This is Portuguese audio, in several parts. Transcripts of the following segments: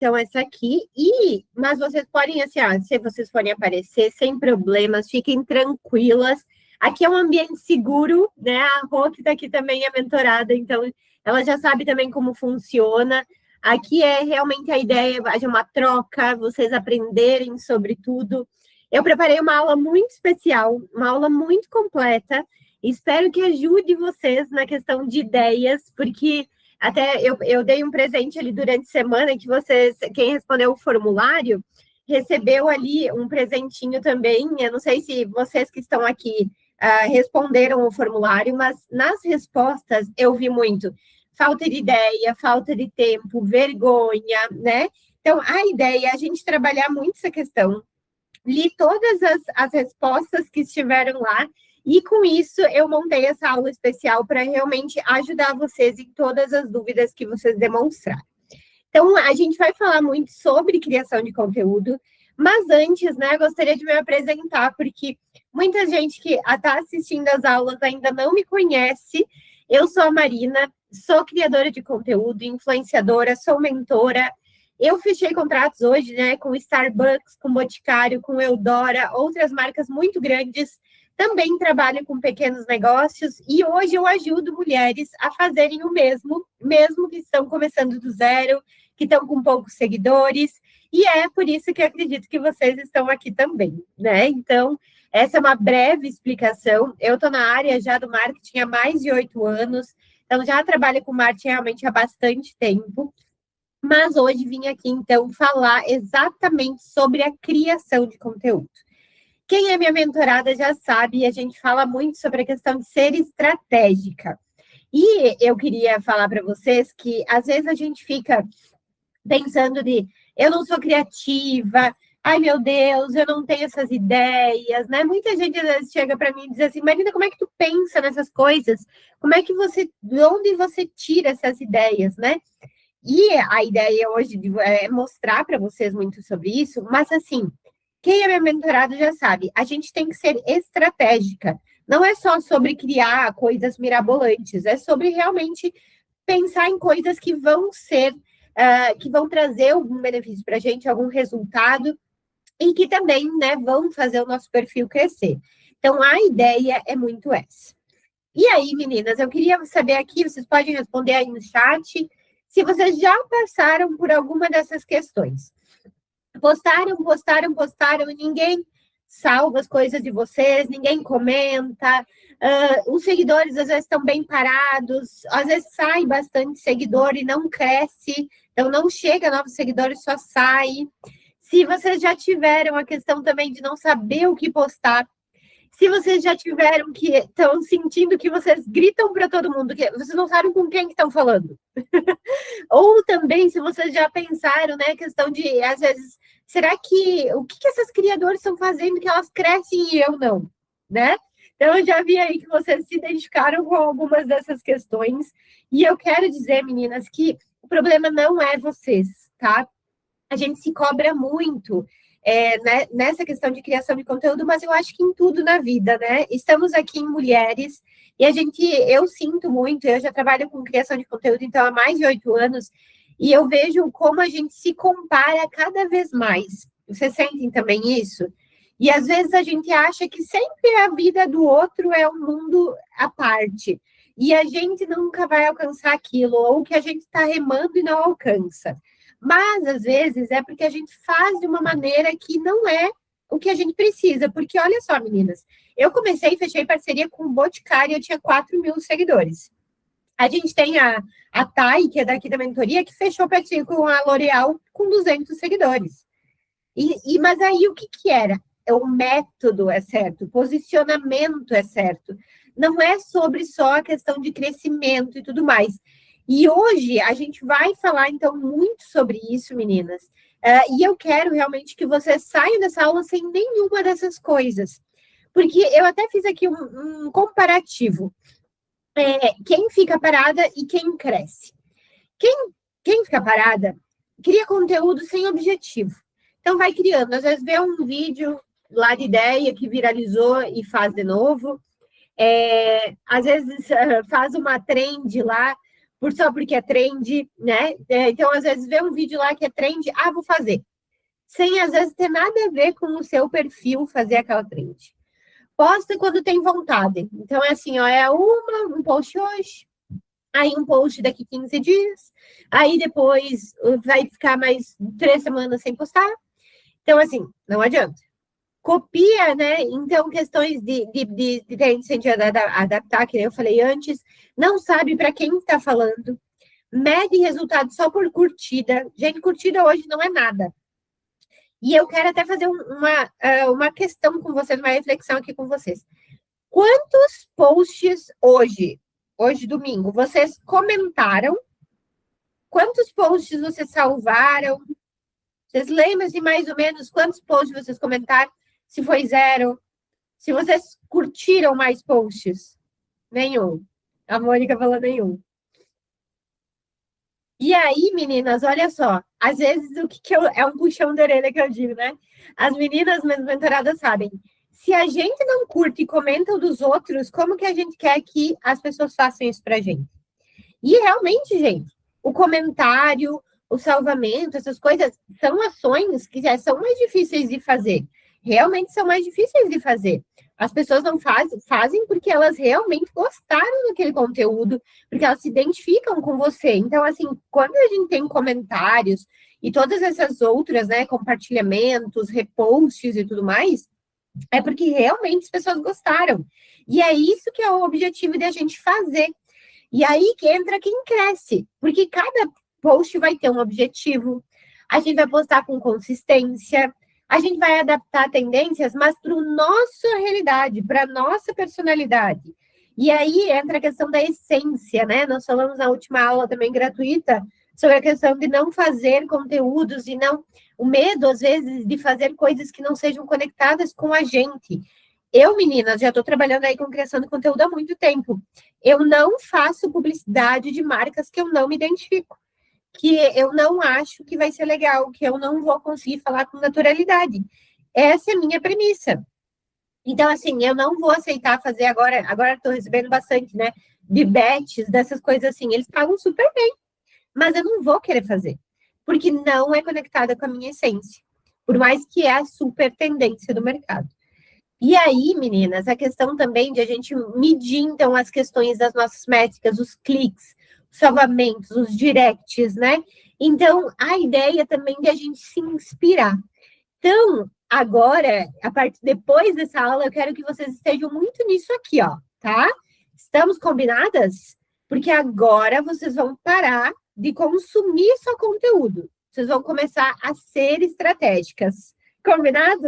Então, essa aqui. Mas vocês podem, assim, se vocês forem aparecer, sem problemas, fiquem tranquilas. Aqui é um ambiente seguro, né? A Rô, que está aqui também é mentorada, então ela já sabe também como funciona. Aqui é realmente a ideia de uma troca, vocês aprenderem sobre tudo. Eu preparei uma aula muito especial, uma aula muito completa. Espero que ajude vocês na questão de ideias, porque até eu dei um presente ali durante a semana que vocês, quem respondeu o formulário, recebeu ali um presentinho também. Eu não sei se vocês que estão aqui responderam o formulário, mas nas respostas eu vi muito falta de ideia, falta de tempo, vergonha, né? Então, a ideia é a gente trabalhar muito essa questão. Li todas as respostas que estiveram lá, e com isso eu montei essa aula especial para realmente ajudar vocês em todas as dúvidas que vocês demonstrarem. Então, a gente vai falar muito sobre criação de conteúdo, mas antes, né, gostaria de me apresentar, porque muita gente que está assistindo as aulas ainda não me conhece. Eu sou a Marina, sou criadora de conteúdo, influenciadora, sou mentora. Eu fechei contratos hoje, né, com Starbucks, com Boticário, com Eudora, outras marcas muito grandes. Também trabalho com pequenos negócios e hoje eu ajudo mulheres a fazerem o mesmo que estão começando do zero, que estão com poucos seguidores. E é por isso que eu acredito que vocês estão aqui também, né? Então, essa é uma breve explicação. Eu estou na área já do marketing há mais de 8 anos, então já trabalho com marketing realmente há bastante tempo. Mas hoje vim aqui, então, falar exatamente sobre a criação de conteúdo. Quem é minha mentorada já sabe, a gente fala muito sobre a questão de ser estratégica. E eu queria falar para vocês que, às vezes, a gente fica pensando eu não sou criativa, ai, meu Deus, eu não tenho essas ideias, né? Muita gente, às vezes, chega para mim e diz assim, Marina, como é que tu pensa nessas coisas? Como é que de onde você tira essas ideias, né? E a ideia hoje é mostrar para vocês muito sobre isso, mas assim, quem é minha mentorada já sabe, a gente tem que ser estratégica. Não é só sobre criar coisas mirabolantes, é sobre realmente pensar em coisas que vão ser, que vão trazer algum benefício para a gente, algum resultado, e que também, né, vão fazer o nosso perfil crescer. Então, a ideia é muito essa. E aí, meninas, eu queria saber aqui, vocês podem responder aí no chat, se vocês já passaram por alguma dessas questões. Postaram, e ninguém salva as coisas de vocês, ninguém comenta, os seguidores às vezes estão bem parados, às vezes sai bastante seguidor e não cresce, então não chega novos seguidores, só sai. Se vocês já tiveram a questão também de não saber o que postar, se vocês já tiveram que estão sentindo que vocês gritam para todo mundo, que vocês não sabem com quem estão falando. Ou também, se vocês já pensaram, né, questão de, às vezes, será que, o que essas criadoras estão fazendo que elas crescem e eu não, né? Então, eu já vi aí que vocês se identificaram com algumas dessas questões, e eu quero dizer, meninas, que o problema não é vocês, tá? A gente se cobra muito né, nessa questão de criação de conteúdo, mas eu acho que em tudo na vida, né? Estamos aqui em mulheres, e eu sinto muito, eu já trabalho com criação de conteúdo, então, há mais de 8 anos, e eu vejo como a gente se compara cada vez mais. Vocês sentem também isso? E, às vezes, a gente acha que sempre a vida do outro é um mundo à parte, e a gente nunca vai alcançar aquilo, ou que a gente está remando e não alcança. Mas, às vezes, é porque a gente faz de uma maneira que não é o que a gente precisa. Porque, olha só, meninas, eu comecei e fechei parceria com o Boticário e eu tinha 4 mil seguidores. A gente tem a Thay, que é daqui da mentoria, que fechou parceria com a L'Oréal com 200 seguidores. Mas aí, o que era? O método é certo, o posicionamento é certo. Não é sobre só a questão de crescimento e tudo mais. E hoje a gente vai falar, então, muito sobre isso, meninas. E eu quero realmente que vocês saiam dessa aula sem nenhuma dessas coisas. Porque eu até fiz aqui um comparativo. Quem fica parada e quem cresce. Quem fica parada cria conteúdo sem objetivo. Então, vai criando. Às vezes vê um vídeo lá de ideia que viralizou e faz de novo. Às vezes faz uma trend lá, só porque é trend, né? Então, às vezes, vê um vídeo lá que é trend, vou fazer. Sem, às vezes, ter nada a ver com o seu perfil fazer aquela trend. Posta quando tem vontade. Então, é assim, ó, um post hoje, aí um post daqui 15 dias, aí depois vai ficar mais 3 semanas sem postar. Então, assim, não adianta. Copia, né? Então, questões de inteligência de adaptar, que eu falei antes, não sabe para quem está falando, mede resultado só por curtida. Gente, curtida hoje não é nada. E eu quero até fazer uma questão com vocês, uma reflexão aqui com vocês. Quantos posts hoje domingo, vocês comentaram? Quantos posts vocês salvaram? Vocês lembram de mais ou menos quantos posts vocês comentaram? Se foi 0? Se vocês curtiram mais posts? Nenhum. A Mônica falou nenhum. E aí, meninas, olha só. Às vezes, o que é um puxão de orelha que eu digo, né? As meninas, minhas mentoradas, sabem. Se a gente não curte e comenta o dos outros, como que a gente quer que as pessoas façam isso pra gente? E realmente, gente, o comentário, o salvamento, essas coisas, são ações que já são mais difíceis de fazer. Realmente são mais difíceis de fazer. As pessoas não fazem porque elas realmente gostaram daquele conteúdo, porque elas se identificam com você. Então, assim, quando a gente tem comentários e todas essas outras, né, compartilhamentos, reposts e tudo mais, é porque realmente as pessoas gostaram. E é isso que é o objetivo de a gente fazer. E aí que entra quem cresce, porque cada post vai ter um objetivo, a gente vai postar com consistência, a gente vai adaptar tendências, mas para a nossa realidade, para a nossa personalidade. E aí entra a questão da essência, né? Nós falamos na última aula também gratuita sobre a questão de não fazer conteúdos e não o medo, às vezes, de fazer coisas que não sejam conectadas com a gente. Eu, meninas, já estou trabalhando aí com criação de conteúdo há muito tempo. Eu não faço publicidade de marcas que eu não me identifico, que eu não acho que vai ser legal, que eu não vou conseguir falar com naturalidade. Essa é a minha premissa. Então, assim, eu não vou aceitar fazer agora estou recebendo bastante, né, de bets, dessas coisas assim, eles pagam super bem, mas eu não vou querer fazer, porque não é conectada com a minha essência, por mais que é a super tendência do mercado. E aí, meninas, a questão também de a gente medir, então, as questões das nossas métricas, os cliques, os salvamentos, os directs, né? Então, a ideia também de a gente se inspirar. Então, agora, depois dessa aula, eu quero que vocês estejam muito nisso aqui, ó, tá? Estamos combinadas? Porque agora vocês vão parar de consumir só conteúdo. Vocês vão começar a ser estratégicas. Combinado?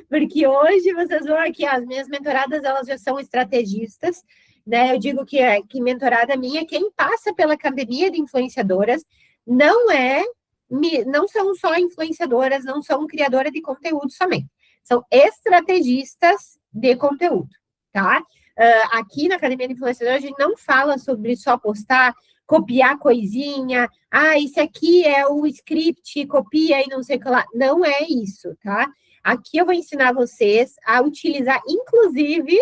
Porque hoje vocês vão aqui, as minhas mentoradas, elas já são estrategistas, né? Eu digo que mentorada minha, quem passa pela academia de influenciadoras, não são só influenciadoras, não são criadoras de conteúdo somente. São estrategistas de conteúdo, tá? Aqui na Academia de Influenciadores, a gente não fala sobre só postar, copiar coisinha, esse aqui é o script, copia e não sei o que lá. Não é isso, tá? Aqui eu vou ensinar vocês a utilizar, inclusive,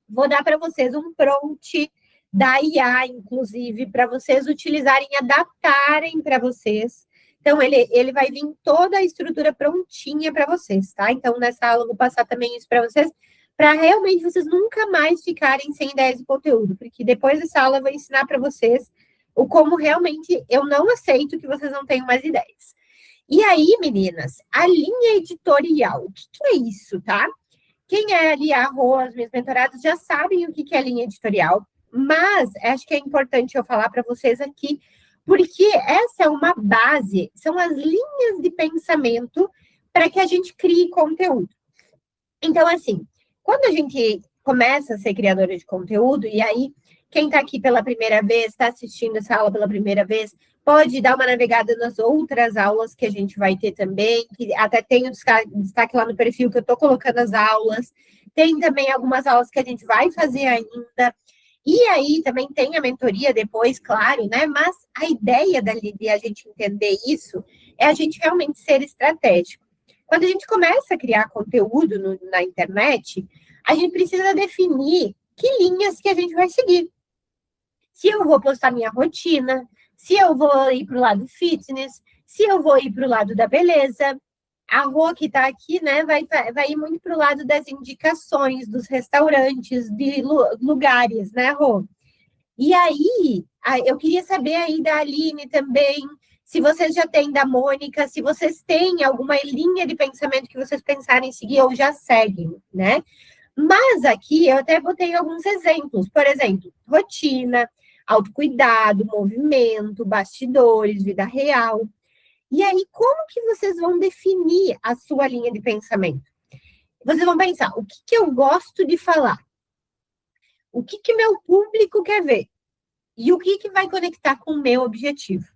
vou dar para vocês um prompt da IA, inclusive, para vocês utilizarem, adaptarem para vocês. Então, ele vai vir toda a estrutura prontinha para vocês, tá? Então, nessa aula eu vou passar também isso para vocês, para realmente vocês nunca mais ficarem sem ideias de conteúdo, porque depois dessa aula eu vou ensinar para vocês o como realmente eu não aceito que vocês não tenham mais ideias. E aí, meninas, a linha editorial, o que é isso, tá? Quem é ali a as minhas mentoradas, já sabem o que é linha editorial, mas acho que é importante eu falar para vocês aqui, porque essa é uma base, são as linhas de pensamento para que a gente crie conteúdo. Então, assim, quando a gente começa a ser criadora de conteúdo, e aí quem está aqui pela primeira vez, está assistindo essa aula pela primeira vez, pode dar uma navegada nas outras aulas que a gente vai ter também, que até tem o destaque lá no perfil que eu estou colocando as aulas. Tem também algumas aulas que a gente vai fazer ainda. E aí também tem a mentoria depois, claro, né? Mas a ideia de a gente entender isso é a gente realmente ser estratégico. Quando a gente começa a criar conteúdo na internet, a gente precisa definir que linhas que a gente vai seguir. se eu vou postar minha rotina, se eu vou ir para o lado fitness, se eu vou ir para o lado da beleza. A Rô, que está aqui, né, vai ir muito para o lado das indicações, dos restaurantes, de lugares, né, Rô? E aí, eu queria saber aí da Aline também, se vocês já têm da Mônica, se vocês têm alguma linha de pensamento que vocês pensarem em seguir ou já seguem, né? Mas aqui eu até botei alguns exemplos, por exemplo, rotina, autocuidado, movimento, bastidores, vida real. E aí, como que vocês vão definir a sua linha de pensamento? Vocês vão pensar, o que eu gosto de falar? O que meu público quer ver? E o que vai conectar com o meu objetivo?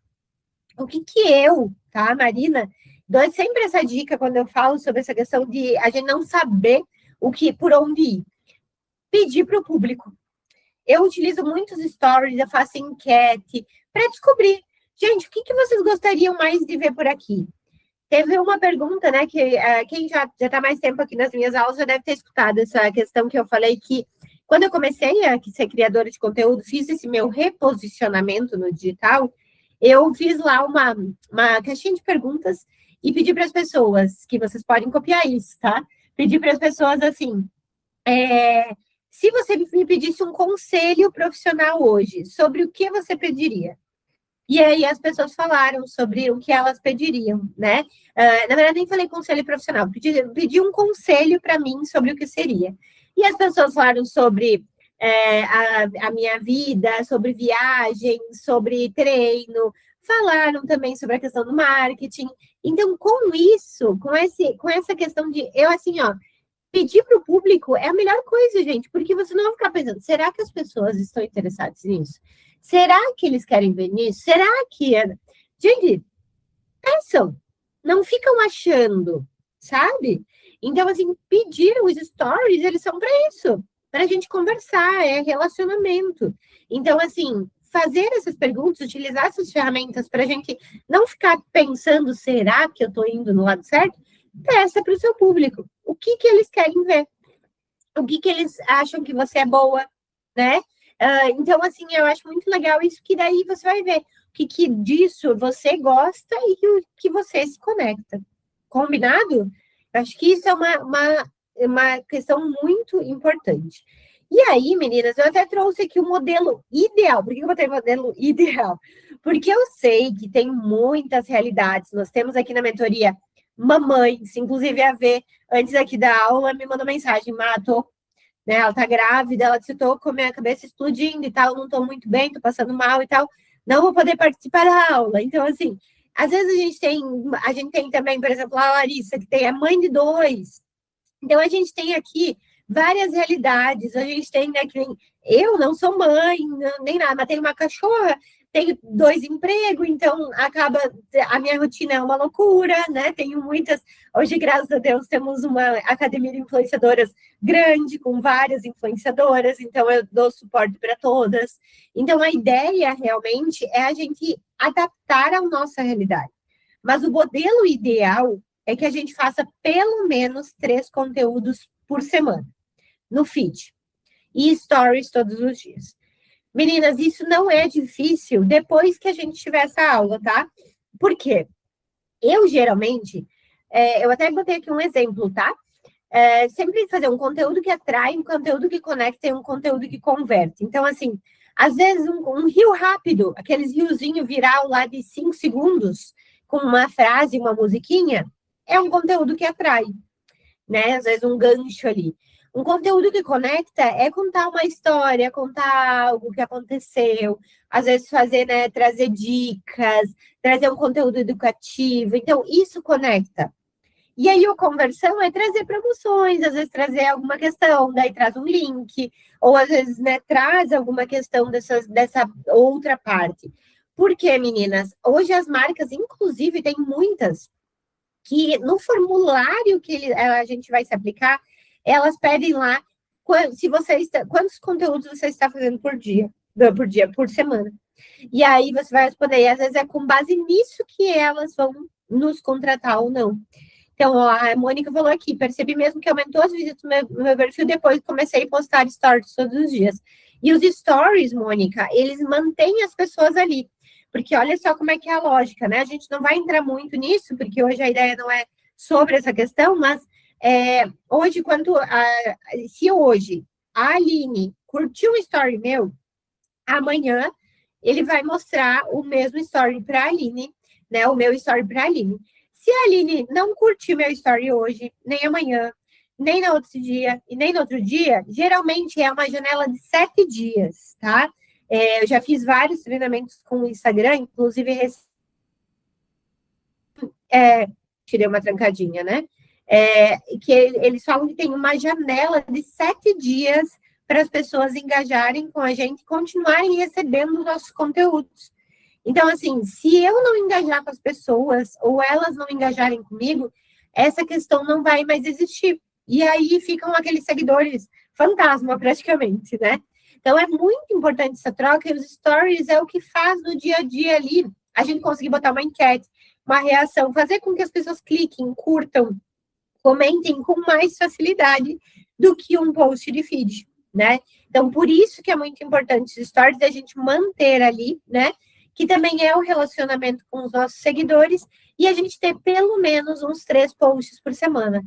O que eu, tá, Marina, dou sempre essa dica quando eu falo sobre essa questão de a gente não saber por onde ir. Pedir para o público. Eu utilizo muitos stories, eu faço enquete para descobrir. Gente, o que vocês gostariam mais de ver por aqui? Teve uma pergunta, né, que quem já está mais tempo aqui nas minhas aulas já deve ter escutado essa questão que eu falei que quando eu comecei a ser criadora de conteúdo, fiz esse meu reposicionamento no digital, eu fiz lá uma caixinha de perguntas e pedi para as pessoas, que vocês podem copiar isso, tá? Pedi para as pessoas assim, se você me pedisse um conselho profissional hoje, sobre o que você pediria? E aí as pessoas falaram sobre o que elas pediriam, né? Na verdade, nem falei conselho profissional, pedi um conselho para mim sobre o que seria. E as pessoas falaram sobre a minha vida, sobre viagem, sobre treino, falaram também sobre a questão do marketing. Então, com isso, com essa questão de eu assim, ó, pedir para o público é a melhor coisa, gente, porque você não vai ficar pensando, será que as pessoas estão interessadas nisso? Será que eles querem ver nisso? Será que... Gente, pensam, não ficam achando, sabe? Então, assim, pedir os stories, eles são para isso, para a gente conversar, é relacionamento. Então, assim, fazer essas perguntas, utilizar essas ferramentas para a gente não ficar pensando, será que eu estou indo no lado certo? Peça para o seu público. O que eles querem ver? O que eles acham que você é boa, né? Então, assim, eu acho muito legal isso, que daí você vai ver o que disso você gosta e o que você se conecta. Combinado? Eu acho que isso é uma questão muito importante. E aí, meninas, eu até trouxe aqui o modelo ideal. Por que eu botei modelo ideal? Porque eu sei que tem muitas realidades. Nós temos aqui na mentoria mamães, inclusive a V, antes aqui da aula, me mandou mensagem, Mato, né, ela tá grávida, ela disse, tô com a minha cabeça explodindo e tal, não tô muito bem, tô passando mal e tal, não vou poder participar da aula. Então, assim, às vezes a gente tem também, por exemplo, a Larissa, que é mãe de 2. Então, a gente tem aqui várias realidades. A gente tem, né, que eu não sou mãe, nem nada, mas tenho uma cachorra, tenho 2 empregos, então acaba, a minha rotina é uma loucura, né? Tenho muitas, hoje, graças a Deus, temos uma academia de influenciadoras grande, com várias influenciadoras, então eu dou suporte para todas. Então, a ideia realmente é a gente adaptar à nossa realidade. Mas o modelo ideal é que a gente faça pelo menos 3 conteúdos por semana no feed e stories todos os dias. Meninas, isso não é difícil depois que a gente tiver essa aula, tá? Por quê? Eu, geralmente, eu até botei aqui um exemplo, tá? Sempre fazer um conteúdo que atrai, um conteúdo que conecta e um conteúdo que converte. Então, assim, às vezes um reel rápido, aqueles riozinho viral lá de 5 segundos, com uma frase, uma musiquinha, é um conteúdo que atrai, né? Às vezes um gancho ali. Um conteúdo que conecta é contar uma história, contar algo que aconteceu, às vezes fazer, né, trazer dicas, trazer um conteúdo educativo. Então, isso conecta. E aí, o conversão é trazer promoções, às vezes trazer alguma questão, daí traz um link, ou às vezes, né, traz alguma questão dessa outra parte. Por quê, meninas? Hoje as marcas, inclusive, tem muitas que no formulário que a gente vai se aplicar, elas pedem lá se você quantos conteúdos você está fazendo por semana. E aí você vai responder, e às vezes é com base nisso que elas vão nos contratar ou não. Então, ó, a Mônica falou aqui, percebi mesmo que aumentou as visitas no meu perfil depois que comecei a postar stories todos os dias. E os stories, Mônica, eles mantêm as pessoas ali. Porque olha só como é que é a lógica, né? A gente não vai entrar muito nisso, porque hoje a ideia não é sobre essa questão, mas hoje, se hoje a Aline curtiu um story meu, amanhã ele vai mostrar o mesmo story para a Aline, né? O meu story para a Aline. Se a Aline não curtir meu story hoje, nem amanhã, nem no outro dia e nem no outro dia, geralmente é uma janela de 7 dias, tá? Eu já fiz vários treinamentos com o Instagram, inclusive tirei uma trancadinha, né? Que eles falam que tem uma janela de 7 dias para as pessoas engajarem com a gente e continuarem recebendo os nossos conteúdos. Então, assim, se eu não engajar com as pessoas ou elas não engajarem comigo, essa questão não vai mais existir. E aí ficam aqueles seguidores fantasma, praticamente, né? Então, é muito importante essa troca, e os stories é o que faz no dia a dia ali a gente conseguir botar uma enquete, uma reação, fazer com que as pessoas cliquem, curtam, comentem com mais facilidade do que um post de feed, né? Então, por isso que é muito importante os stories, a gente manter ali, né? Que também é o relacionamento com os nossos seguidores, e a gente ter pelo menos uns 3 posts por semana.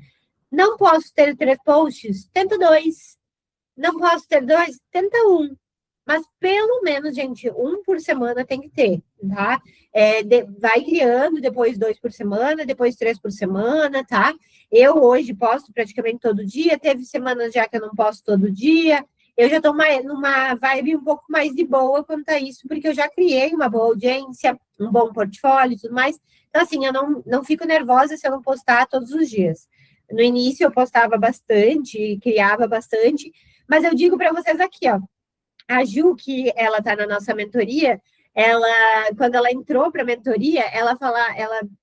Não posso ter 3 posts? Tenta 2. Não posso ter 2? Tenta 1. Mas pelo menos, gente, 1 por semana tem que ter, tá? Vai criando, depois 2 por semana, depois 3 por semana, tá? Eu hoje posto praticamente todo dia, teve semanas já que eu não posto todo dia. Eu já estou numa vibe um pouco mais de boa quanto a isso, porque eu já criei uma boa audiência, um bom portfólio e tudo mais. Então, assim, eu não fico nervosa se eu não postar todos os dias. No início eu postava bastante, criava bastante, mas eu digo para vocês aqui, ó, a Ju, que ela está na nossa mentoria, quando ela entrou para a mentoria, ela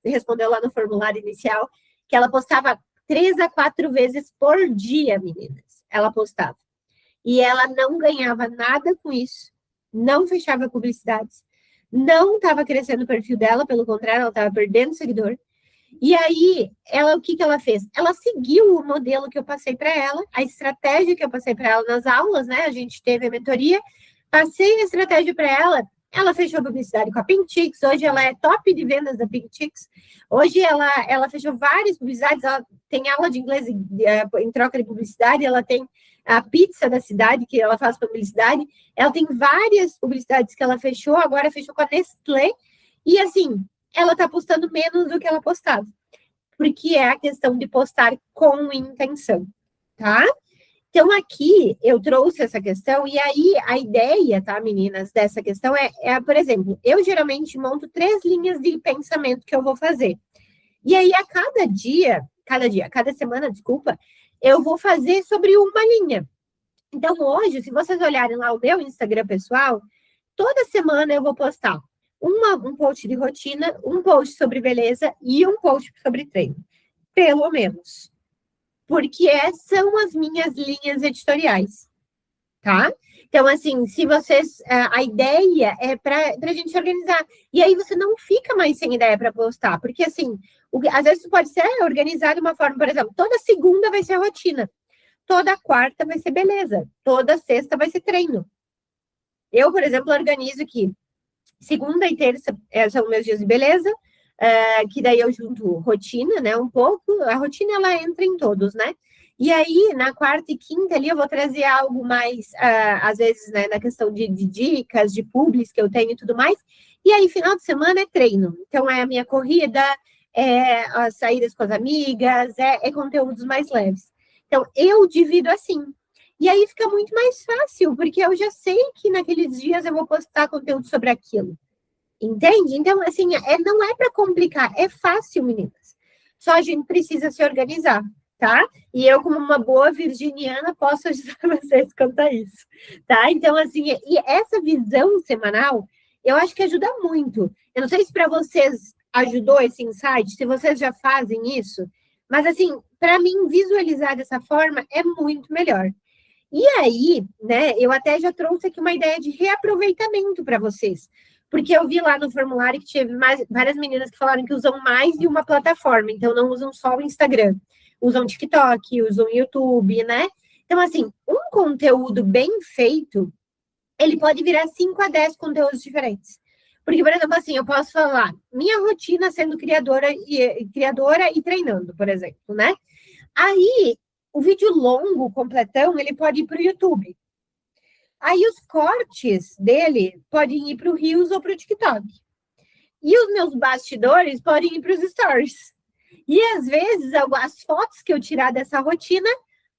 respondeu lá no formulário inicial que ela postava 3 a 4 vezes por dia, meninas. Ela postava. E ela não ganhava nada com isso, não fechava publicidades, não estava crescendo o perfil dela, pelo contrário, ela estava perdendo seguidor. E aí, o que ela fez? Ela seguiu o modelo que eu passei para ela, a estratégia que eu passei para ela nas aulas, né? A gente teve a mentoria, passei a estratégia para ela fechou publicidade com a Pinktix, hoje ela é top de vendas da Pinktix, hoje ela fechou várias publicidades, ela tem aula de inglês em troca de publicidade, ela tem a pizza da cidade, que ela faz publicidade, ela tem várias publicidades que ela fechou, agora fechou com a Nestlé, e assim, ela está postando menos do que ela postava, porque é a questão de postar com intenção, tá? Então, aqui eu trouxe essa questão, e aí a ideia, tá, meninas, dessa questão por exemplo, eu geralmente monto 3 linhas de pensamento que eu vou fazer. E aí, a cada semana, desculpa, eu vou fazer sobre uma linha. Então, hoje, se vocês olharem lá o meu Instagram pessoal, toda semana eu vou postar um post de rotina, um post sobre beleza e um post sobre treino. Pelo menos. Porque são as minhas linhas editoriais, tá? Então, assim, se vocês... A ideia é para a gente se organizar. E aí você não fica mais sem ideia para postar. Porque, assim, às vezes pode ser organizado de uma forma, por exemplo, toda segunda vai ser rotina. Toda quarta vai ser beleza. Toda sexta vai ser treino. Eu, por exemplo, organizo aqui. Segunda e terça são meus dias de beleza, que daí eu junto rotina, né, um pouco. A rotina, ela entra em todos, né? E aí, na quarta e quinta ali, eu vou trazer algo mais, às vezes, né, na questão de dicas, de publis que eu tenho e tudo mais. E aí, final de semana é treino. Então, é a minha corrida, as saídas com as amigas, conteúdos mais leves. Então, eu divido assim. E aí fica muito mais fácil, porque eu já sei que naqueles dias eu vou postar conteúdo sobre aquilo. Entende? Então, assim, não é para complicar, é fácil, meninas. Só a gente precisa se organizar, tá? E eu, como uma boa virginiana, posso ajudar vocês quanto a isso, tá? Então, assim, e essa visão semanal, eu acho que ajuda muito. Eu não sei se para vocês ajudou esse insight, se vocês já fazem isso, mas, assim, para mim, visualizar dessa forma é muito melhor. E aí, né, eu até já trouxe aqui uma ideia de reaproveitamento para vocês. Porque eu vi lá no formulário que teve várias meninas que falaram que usam mais de uma plataforma. Então, não usam só o Instagram. Usam TikTok, usam YouTube, né? Então, assim, um conteúdo bem feito, ele pode virar 5 a 10 conteúdos diferentes. Porque, por exemplo, assim, eu posso falar minha rotina sendo criadora e treinando, por exemplo, né? Aí, o vídeo longo, completão, ele pode ir para o YouTube. Aí, os cortes dele podem ir para o Reels ou para o TikTok. E os meus bastidores podem ir para os Stories. E, às vezes, as fotos que eu tirar dessa rotina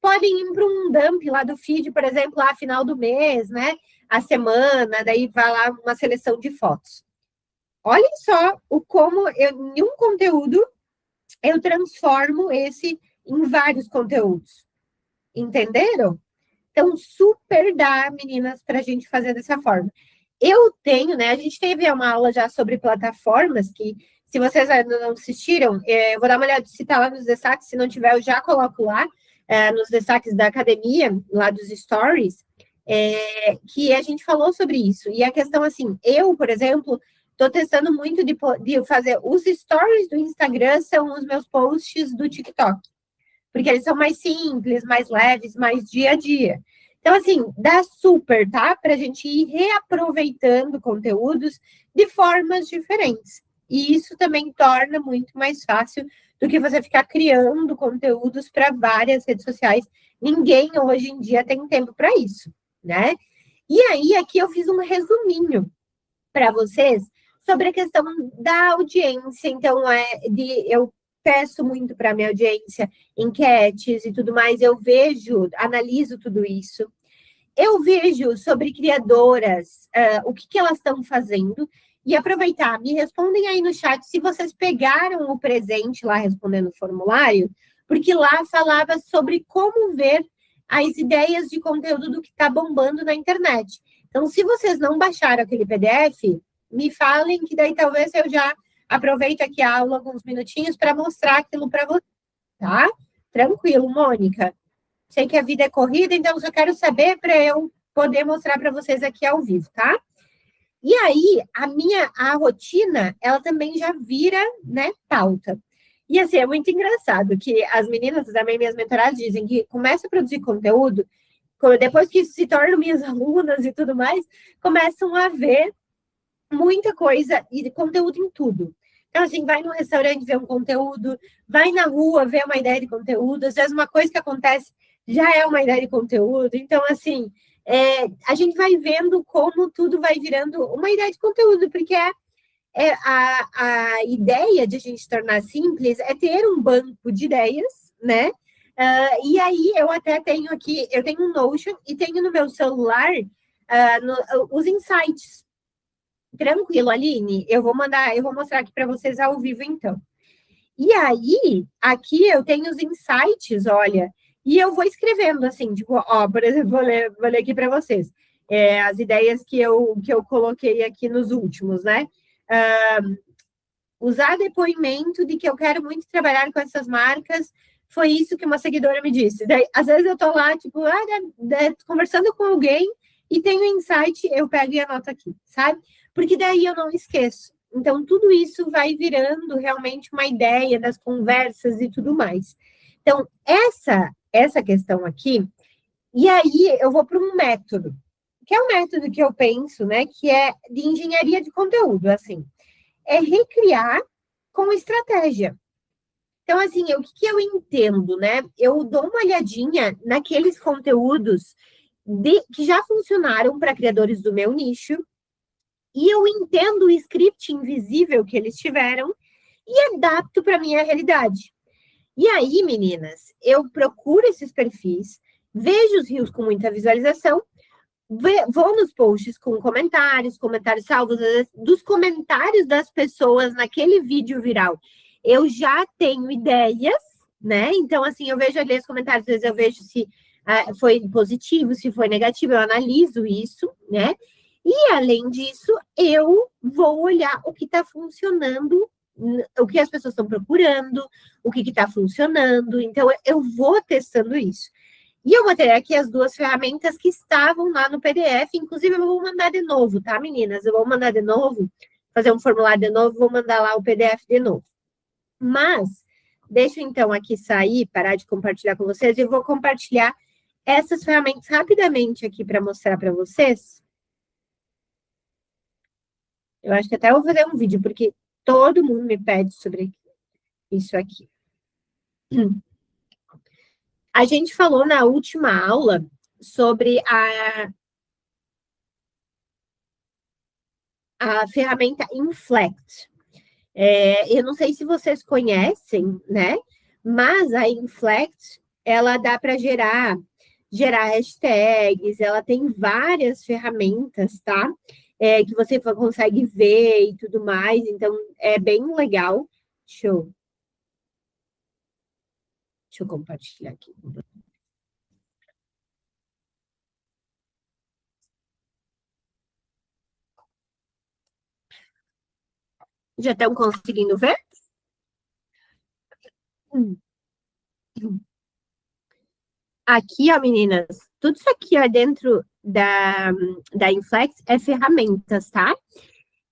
podem ir para um dump lá do feed, por exemplo, lá final do mês, né? A semana, daí vai lá uma seleção de fotos. Olhem só como em um conteúdo eu transformo esse em vários conteúdos. Entenderam? Então, super dá, meninas, para a gente fazer dessa forma. Eu tenho, né? A gente teve uma aula já sobre plataformas que, se vocês ainda não assistiram, eu vou dar uma olhada se está lá nos destaques. Se não tiver, eu já coloco lá, nos destaques da academia, lá dos stories, que a gente falou sobre isso. E a questão, assim, eu, por exemplo, estou testando muito de fazer os stories do Instagram, são os meus posts do TikTok. Porque eles são mais simples, mais leves, mais dia a dia. Então, assim, dá super, tá? Para a gente ir reaproveitando conteúdos de formas diferentes. E isso também torna muito mais fácil do que você ficar criando conteúdos para várias redes sociais. Ninguém hoje em dia tem tempo para isso, né? E aí, aqui eu fiz um resuminho para vocês sobre a questão da audiência. Então, eu peço muito para a minha audiência enquetes e tudo mais, eu vejo, analiso tudo isso. Eu vejo sobre criadoras, o que elas estão fazendo, e aproveitar, me respondem aí no chat se vocês pegaram o presente lá respondendo o formulário, porque lá falava sobre como ver as ideias de conteúdo do que está bombando na internet. Então, se vocês não baixaram aquele PDF, me falem que daí talvez eu já aproveito aqui a aula alguns minutinhos para mostrar aquilo para vocês, tá? Tranquilo, Mônica. Sei que a vida é corrida, então só quero saber para eu poder mostrar para vocês aqui ao vivo, tá? E aí, a rotina, ela também já vira, né, pauta. E assim, é muito engraçado que as meninas, também minhas mentoradas, dizem que começa a produzir conteúdo, depois que se tornam minhas alunas e tudo mais, começam a ver muita coisa e conteúdo em tudo. Então, assim, vai no restaurante ver um conteúdo, vai na rua ver uma ideia de conteúdo, às vezes uma coisa que acontece já é uma ideia de conteúdo. Então, assim, a gente vai vendo como tudo vai virando uma ideia de conteúdo, porque a ideia de a gente tornar simples é ter um banco de ideias, né? E aí, eu até tenho aqui, eu tenho um Notion e tenho no meu celular os insights. Tranquilo, Aline, eu vou mostrar aqui para vocês ao vivo, então. E aí, aqui eu tenho os insights, olha, e eu vou escrevendo assim, tipo, ó, por exemplo, vou ler aqui para vocês. As ideias que eu coloquei aqui nos últimos, né? Usar depoimento de que eu quero muito trabalhar com essas marcas, foi isso que uma seguidora me disse. Daí, às vezes eu tô lá, tipo, conversando com alguém e tenho um insight, eu pego e anoto aqui, sabe? Porque daí eu não esqueço. Então, tudo isso vai virando realmente uma ideia das conversas e tudo mais. Então, essa questão aqui, e aí eu vou para um método, que é um método que eu penso, né, que é de engenharia de conteúdo, assim, é recriar com estratégia. Então, assim, o que eu entendo, né? Eu dou uma olhadinha naqueles conteúdos que já funcionaram para criadores do meu nicho, e eu entendo o script invisível que eles tiveram e adapto para a minha realidade. E aí, meninas, eu procuro esses perfis, vejo os reels com muita visualização, vou nos posts com comentários salvos, dos comentários das pessoas naquele vídeo viral. Eu já tenho ideias, né? Então, assim, eu vejo ali os comentários, às vezes eu vejo se foi positivo, se foi negativo, eu analiso isso, né? E, além disso, eu vou olhar o que está funcionando, o que as pessoas estão procurando, o que está funcionando. Então, eu vou testando isso. E eu botei aqui as duas ferramentas que estavam lá no PDF. Inclusive, eu vou mandar de novo, tá, meninas? Eu vou mandar de novo, fazer um formulário de novo, vou mandar lá o PDF de novo. Mas, deixa eu então aqui sair, parar de compartilhar com vocês, e eu vou compartilhar essas ferramentas rapidamente aqui para mostrar para vocês. Eu acho que até vou fazer um vídeo, porque todo mundo me pede sobre isso aqui. A gente falou na última aula sobre a ferramenta Inflect. Eu não sei se vocês conhecem, né? Mas a Inflect, ela dá para gerar hashtags, ela tem várias ferramentas, tá? Que você consegue ver e tudo mais, então é bem legal. Deixa eu compartilhar aqui. Já estão conseguindo ver? Aqui, ó, meninas, tudo isso aqui, ó, dentro da Inflex é ferramentas, tá?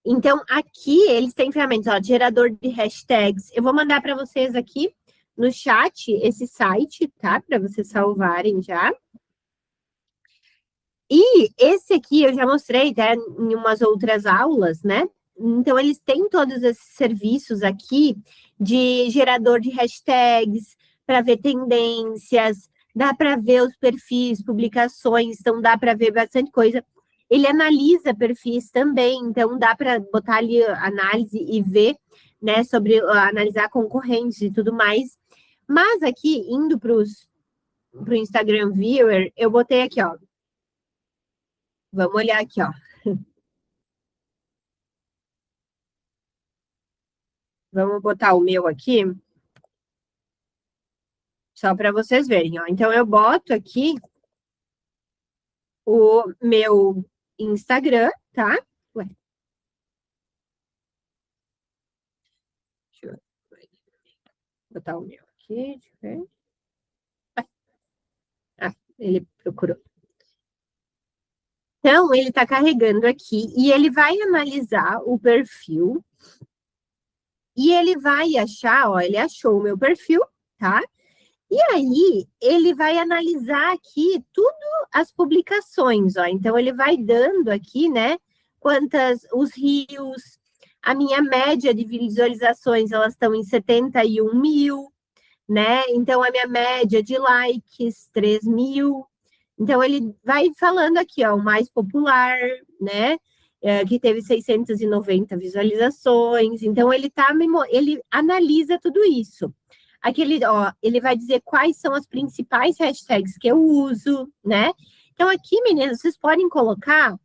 Então, aqui eles têm ferramentas, ó, gerador de hashtags. Eu vou mandar para vocês aqui no chat esse site, tá? Para vocês salvarem já. E esse aqui eu já mostrei, tá? Em umas outras aulas, né? Então, eles têm todos esses serviços aqui de gerador de hashtags, para ver tendências, dá para ver os perfis, publicações, então dá para ver bastante coisa. Ele analisa perfis também, então dá para botar ali análise e ver, né, sobre analisar concorrentes e tudo mais. Mas aqui, indo para o Instagram Viewer, eu botei aqui, ó. Vamos olhar aqui, ó. Vamos botar o meu aqui, só para vocês verem, ó. Então, eu boto aqui o meu Instagram, tá? Ué. Deixa eu botar o meu aqui, deixa eu ver. Ah, ele procurou. Então, ele está carregando aqui e ele vai analisar o perfil e ele vai achar, ó, ele achou o meu perfil, tá? E aí, ele vai analisar aqui tudo as publicações, ó. Então, ele vai dando aqui, né, os rios, a minha média de visualizações, elas estão em 71 mil, né? Então, a minha média de likes, 3 mil. Então, ele vai falando aqui, ó, o mais popular, né? Que teve 690 visualizações. Então, ele analisa tudo isso. Aqui, ele vai dizer quais são as principais hashtags que eu uso, né? Então, aqui, meninas, vocês podem colocar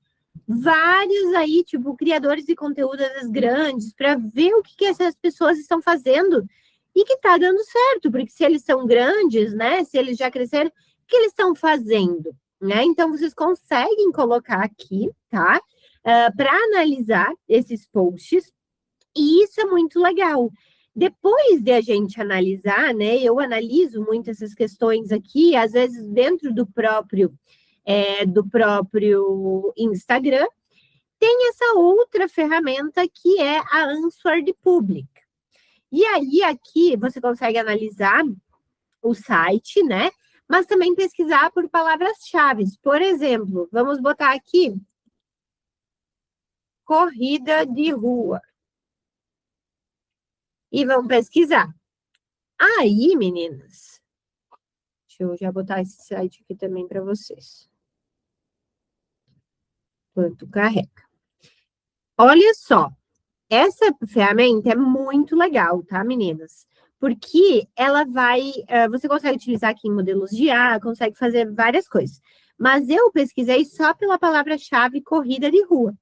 vários aí, tipo, criadores de conteúdo das grandes, para ver o que essas pessoas estão fazendo e que tá dando certo, porque se eles são grandes, né? Se eles já cresceram, o que eles estão fazendo, né? Então, vocês conseguem colocar aqui, tá? Para analisar esses posts, e isso é muito legal. Depois de a gente analisar, né? Eu analiso muito essas questões aqui, às vezes dentro do próprio Instagram, tem essa outra ferramenta que é a Answered Public. E aí, aqui, você consegue analisar o site, né? Mas também pesquisar por palavras-chave. Por exemplo, vamos botar aqui corrida de rua. E vamos pesquisar. Aí, meninas, deixa eu já botar esse site aqui também para vocês. Quanto carrega. Olha só, essa ferramenta é muito legal, tá, meninas? Porque ela vai... você consegue utilizar aqui em modelos de IA, consegue fazer várias coisas. Mas eu pesquisei só pela palavra-chave corrida de rua.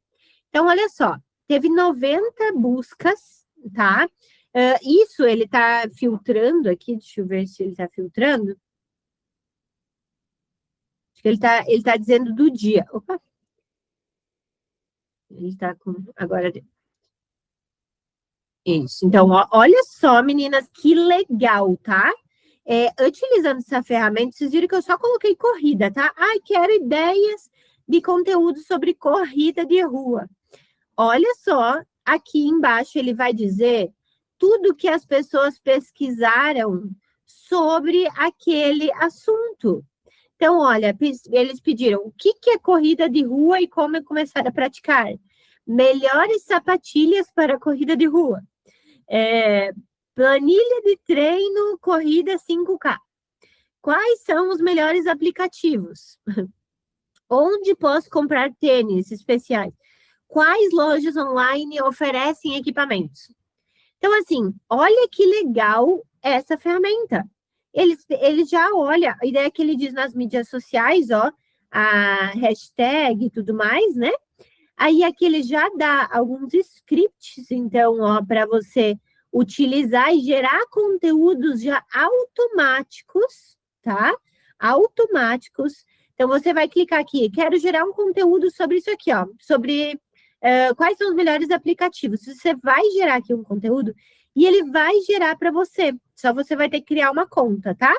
Então, olha só, teve 90 buscas, tá? Isso ele está filtrando aqui, deixa eu ver se ele está filtrando. Acho que ele tá dizendo do dia. Opa! Ele está com... Agora... Isso. Então, olha só, meninas, que legal, tá? Utilizando essa ferramenta, vocês viram que eu só coloquei corrida, tá? Ai, quero ideias de conteúdo sobre corrida de rua. Olha só, aqui embaixo ele vai dizer tudo que as pessoas pesquisaram sobre aquele assunto. Então, olha, eles pediram o que é corrida de rua e como começar a praticar. melhores sapatilhas para corrida de rua. Planilha de treino, corrida 5K. Quais são os melhores aplicativos? Onde posso comprar tênis especiais? Quais lojas online oferecem equipamentos? Então, assim, olha que legal essa ferramenta. Ele já olha, a ideia que ele diz nas mídias sociais, ó, a hashtag e tudo mais, né? Aí aqui ele já dá alguns scripts, então, ó, para você utilizar e gerar conteúdos já automáticos, tá? Automáticos. Então, você vai clicar aqui, quero gerar um conteúdo sobre isso aqui, ó, sobre quais são os melhores aplicativos. Você vai gerar aqui um conteúdo e ele vai gerar para você. Só você vai ter que criar uma conta, tá?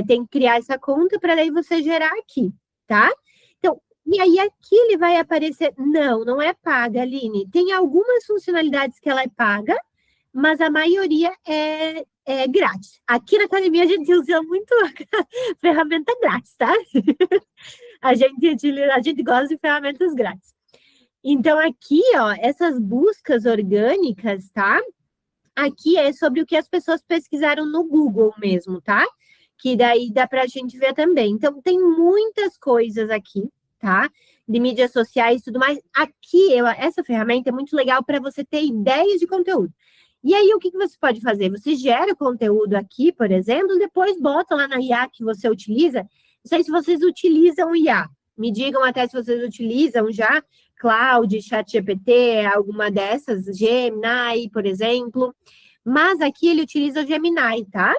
Tem que criar essa conta para daí você gerar aqui, tá? Então, e aí aqui ele vai aparecer... Não é paga, Aline. Tem algumas funcionalidades que ela é paga, mas a maioria é grátis. Aqui na academia a gente usa muito ferramenta grátis, tá? A gente gosta de ferramentas grátis. Então, aqui, ó, essas buscas orgânicas, tá? Aqui é sobre o que as pessoas pesquisaram no Google mesmo, tá? Que daí dá pra gente ver também. Então, tem muitas coisas aqui, tá? De mídias sociais e tudo mais. Aqui, essa ferramenta é muito legal para você ter ideias de conteúdo. E aí, o que você pode fazer? Você gera conteúdo aqui, por exemplo, depois bota lá na IA que você utiliza. Não sei se vocês utilizam IA. Me digam até se vocês utilizam já Claude, ChatGPT, alguma dessas, Gemini, por exemplo. Mas aqui ele utiliza o Gemini, tá?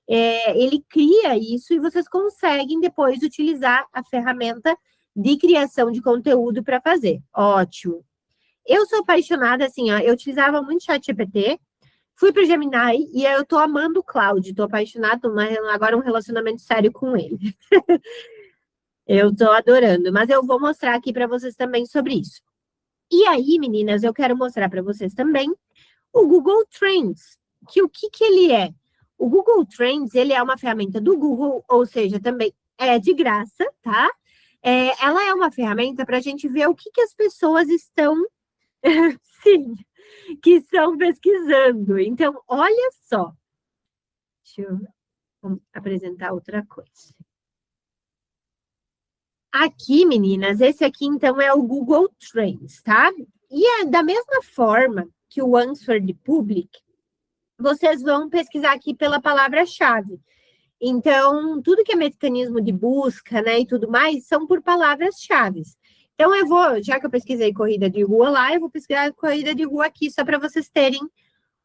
Ele cria isso e vocês conseguem depois utilizar a ferramenta de criação de conteúdo para fazer. Ótimo. Eu sou apaixonada, assim, ó, eu utilizava muito ChatGPT, fui para o Gemini e eu tô amando o Claude, tô apaixonada, agora um relacionamento sério com ele. Eu tô adorando, mas eu vou mostrar aqui para vocês também sobre isso. E aí, meninas, eu quero mostrar para vocês também o Google Trends, que o que ele é? O Google Trends, ele é uma ferramenta do Google, ou seja, também é de graça, tá? Ela é uma ferramenta para a gente ver o que as pessoas estão, sim, que estão pesquisando. Então, olha só. Deixa eu apresentar outra coisa. Aqui, meninas, esse aqui, então, é o Google Trends, tá? E é da mesma forma que o Answer the Public, vocês vão pesquisar aqui pela palavra-chave. Então, tudo que é mecanismo de busca, né, e tudo mais, são por palavras-chave. Então, eu vou, já que eu pesquisei corrida de rua lá, eu vou pesquisar corrida de rua aqui, só para vocês terem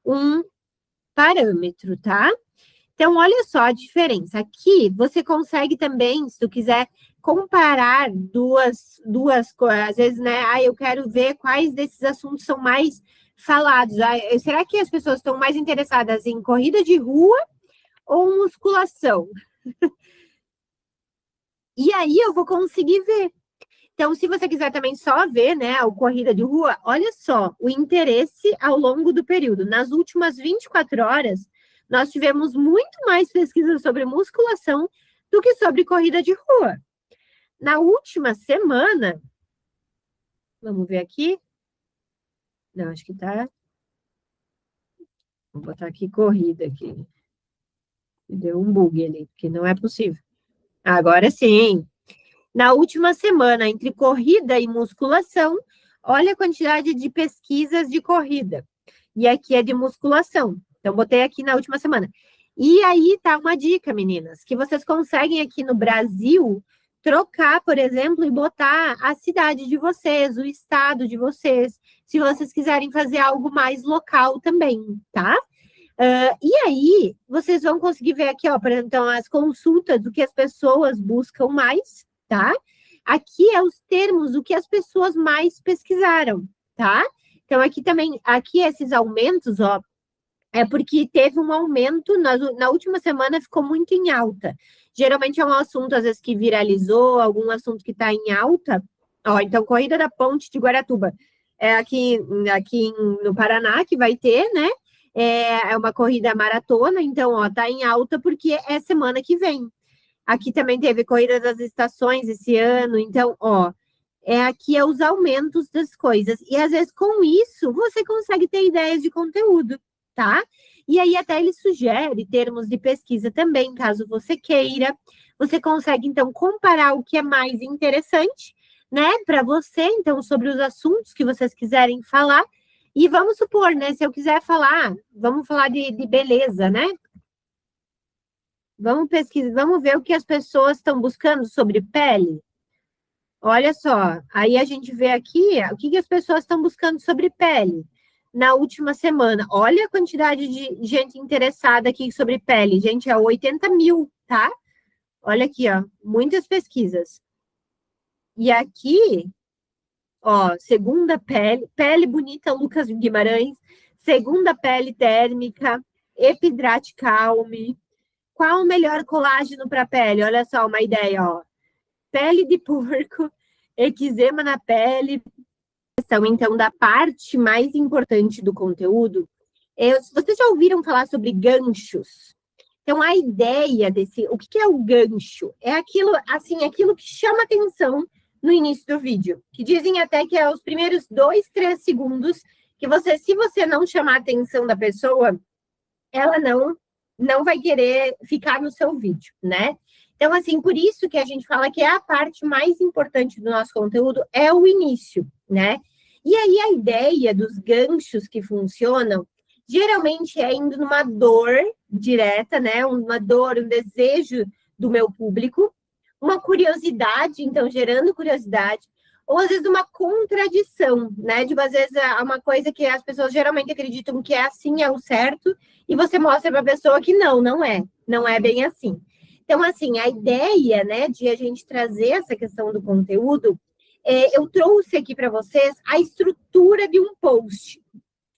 um parâmetro, tá? Então, olha só a diferença. Aqui, você consegue também, se tu quiser, comparar duas coisas. Às vezes, né, eu quero ver quais desses assuntos são mais falados. Será que as pessoas estão mais interessadas em corrida de rua ou musculação? E aí, eu vou conseguir ver. Então, se você quiser também só ver, né, a corrida de rua, olha só, o interesse ao longo do período. Nas últimas 24 horas, nós tivemos muito mais pesquisas sobre musculação do que sobre corrida de rua. Na última semana, vamos ver aqui. Não, acho que tá. Vou botar aqui corrida aqui. Deu um bug ali, porque não é possível. Agora sim. Na última semana, entre corrida e musculação, olha a quantidade de pesquisas de corrida. E aqui é de musculação. Então, botei aqui na última semana. E aí tá uma dica, meninas, que vocês conseguem aqui no Brasil trocar, por exemplo, e botar a cidade de vocês, o estado de vocês, se vocês quiserem fazer algo mais local também, tá? E aí, vocês vão conseguir ver aqui, ó, então, as consultas do que as pessoas buscam mais, tá? Aqui é os termos do que as pessoas mais pesquisaram, tá? Então, aqui também, aqui esses aumentos, ó, é porque teve um aumento, na última semana ficou muito em alta. Geralmente é um assunto, às vezes, que viralizou, algum assunto que está em alta. Ó, então, Corrida da Ponte de Guaratuba. É aqui no Paraná que vai ter, né? É uma corrida maratona, então, ó, tá em alta porque é semana que vem. Aqui também teve Corrida das Estações esse ano, então, ó, Aqui é os aumentos das coisas. E às vezes com isso você consegue ter ideias de conteúdo, tá? E aí até ele sugere termos de pesquisa também, caso você queira. Você consegue então comparar o que é mais interessante, né, para você, então sobre os assuntos que vocês quiserem falar. E vamos supor, né, se eu quiser falar, vamos falar de beleza, né? Vamos pesquisar, vamos ver o que as pessoas estão buscando sobre pele. Olha só, aí a gente vê aqui o que as pessoas estão buscando sobre pele na última semana. Olha a quantidade de gente interessada aqui sobre pele. Gente, é 80 mil, tá? Olha aqui, ó, muitas pesquisas. E aqui, ó, segunda pele, pele bonita, Lucas Guimarães, segunda pele térmica, Epidrate Calme. Qual o melhor colágeno para pele? Olha só, uma ideia, ó. Pele de porco, eczema na pele. Então, da parte mais importante do conteúdo, vocês já ouviram falar sobre ganchos? Então, a ideia desse... O que é o gancho? É aquilo, assim, aquilo que chama atenção no início do vídeo. Que dizem até que é os primeiros 2, 3 segundos que você, se você não chamar a atenção da pessoa, ela não vai querer ficar no seu vídeo, né? Então, assim, por isso que a gente fala que é a parte mais importante do nosso conteúdo é o início, né? E aí a ideia dos ganchos que funcionam, geralmente é indo numa dor direta, né? Uma dor, um desejo do meu público, uma curiosidade, então gerando curiosidade, ou às vezes uma contradição, né? De às vezes uma coisa que as pessoas geralmente acreditam que é assim, é o certo, e você mostra para a pessoa que não é bem assim. Então, assim, a ideia, né, de a gente trazer essa questão do conteúdo, eu trouxe aqui para vocês a estrutura de um post.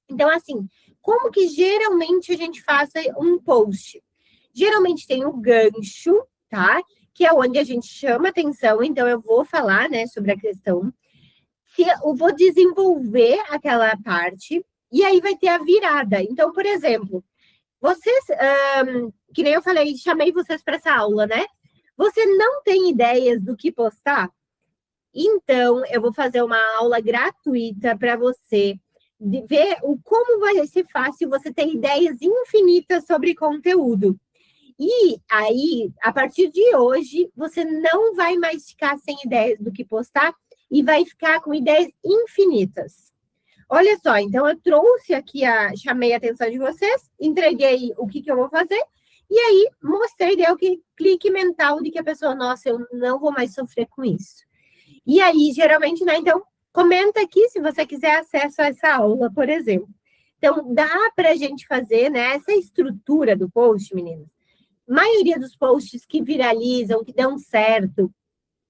Então, assim, como que geralmente a gente faz um post? Geralmente tem o gancho, tá? Que é onde a gente chama atenção, então eu vou falar, né, sobre a questão. Eu vou desenvolver aquela parte, e aí vai ter a virada. Então, por exemplo, vocês, que nem eu falei, chamei vocês para essa aula, né? Você não tem ideias do que postar? Então, eu vou fazer uma aula gratuita para você ver como vai ser fácil você ter ideias infinitas sobre conteúdo. E aí, a partir de hoje, você não vai mais ficar sem ideias do que postar e vai ficar com ideias infinitas. Olha só, então eu trouxe aqui, chamei a atenção de vocês, entreguei o que eu vou fazer, e aí mostrei, deu que clique mental de que a pessoa, nossa, eu não vou mais sofrer com isso. E aí, geralmente, né, então, comenta aqui se você quiser acesso a essa aula, por exemplo. Então, dá para a gente fazer, né, essa estrutura do post, meninas. A maioria dos posts que viralizam, que dão certo,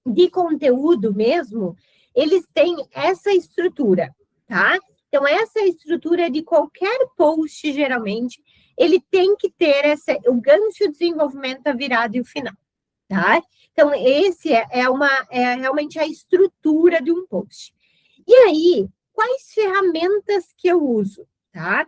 de conteúdo mesmo, eles têm essa estrutura, tá? Então, essa estrutura de qualquer post, geralmente, ele tem que ter o gancho de desenvolvimento, a virada e o final, tá? Então, esse é realmente a estrutura de um post. E aí, quais ferramentas que eu uso, tá?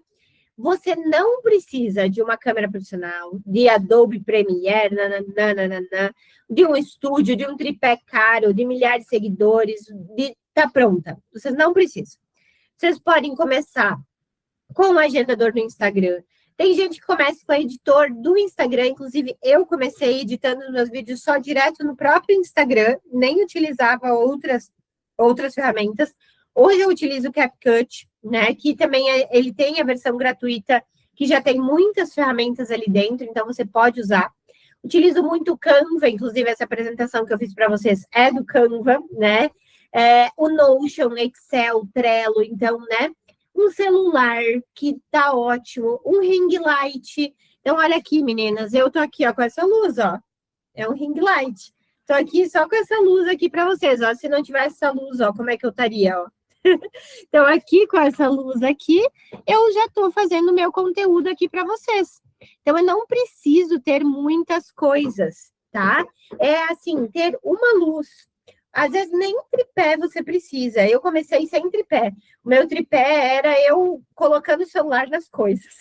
Você não precisa de uma câmera profissional, de Adobe Premiere, nananana, de um estúdio, de um tripé caro, de milhares de seguidores, tá pronta. Vocês não precisam. Vocês podem começar com um agendador no Instagram. Tem gente que começa com o editor do Instagram, inclusive eu comecei editando meus vídeos só direto no próprio Instagram, nem utilizava outras ferramentas. Hoje eu utilizo o CapCut, né, que também ele tem a versão gratuita, que já tem muitas ferramentas ali dentro, então você pode usar. Utilizo muito o Canva, inclusive essa apresentação que eu fiz para vocês é do Canva, né? O Notion, Excel, Trello, então, né? Um celular que tá ótimo, um ring light. Então, olha aqui, meninas, eu tô aqui, ó, com essa luz, ó. É um ring light. Tô aqui só com essa luz aqui para vocês, ó. Se não tivesse essa luz, ó, como é que eu estaria, ó? Então, aqui com essa luz aqui, eu já estou fazendo o meu conteúdo aqui para vocês. Então, eu não preciso ter muitas coisas, tá? É assim, ter uma luz. Às vezes, nem tripé você precisa. Eu comecei sem tripé. O meu tripé era eu colocando o celular nas coisas.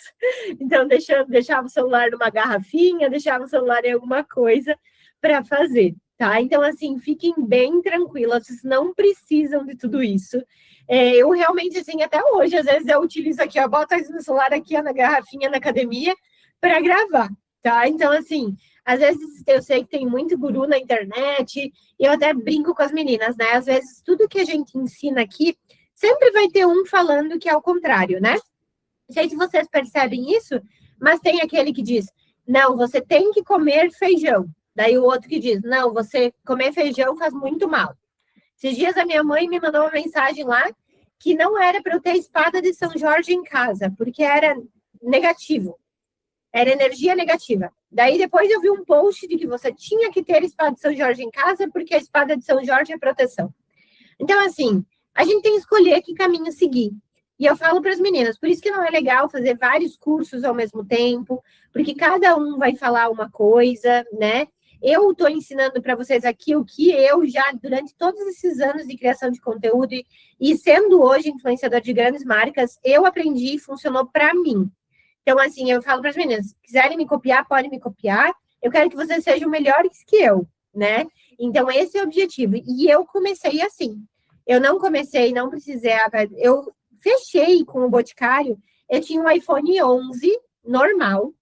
Então, deixava o celular numa garrafinha, deixava o celular em alguma coisa para fazer, tá? Então, assim, fiquem bem tranquilas, vocês não precisam de tudo isso. Eu realmente, assim, até hoje, às vezes eu utilizo aqui, ó, boto o celular aqui ó, na garrafinha na academia para gravar, tá? Então, assim, às vezes eu sei que tem muito guru na internet, e eu até brinco com as meninas, né? Às vezes tudo que a gente ensina aqui, sempre vai ter um falando que é o contrário, né? Não sei se vocês percebem isso, mas tem aquele que diz, não, você tem que comer feijão. Daí o outro que diz, não, você comer feijão faz muito mal. Esses dias a minha mãe me mandou uma mensagem lá que não era para eu ter espada de São Jorge em casa, porque era negativo, era energia negativa. Daí depois eu vi um post de que você tinha que ter espada de São Jorge em casa, porque a espada de São Jorge é proteção. Então, assim, a gente tem que escolher que caminho seguir. E eu falo para as meninas, por isso que não é legal fazer vários cursos ao mesmo tempo, porque cada um vai falar uma coisa, né? Eu estou ensinando para vocês aqui o que eu já, durante todos esses anos de criação de conteúdo e sendo hoje influenciador de grandes marcas, eu aprendi e funcionou para mim. Então, assim, eu falo para as meninas, se quiserem me copiar, podem me copiar. Eu quero que vocês sejam melhores que eu, né? Então, esse é o objetivo. E eu comecei assim. Eu não comecei, não precisava. Eu fechei com o Boticário. Eu tinha um iPhone 11 normal,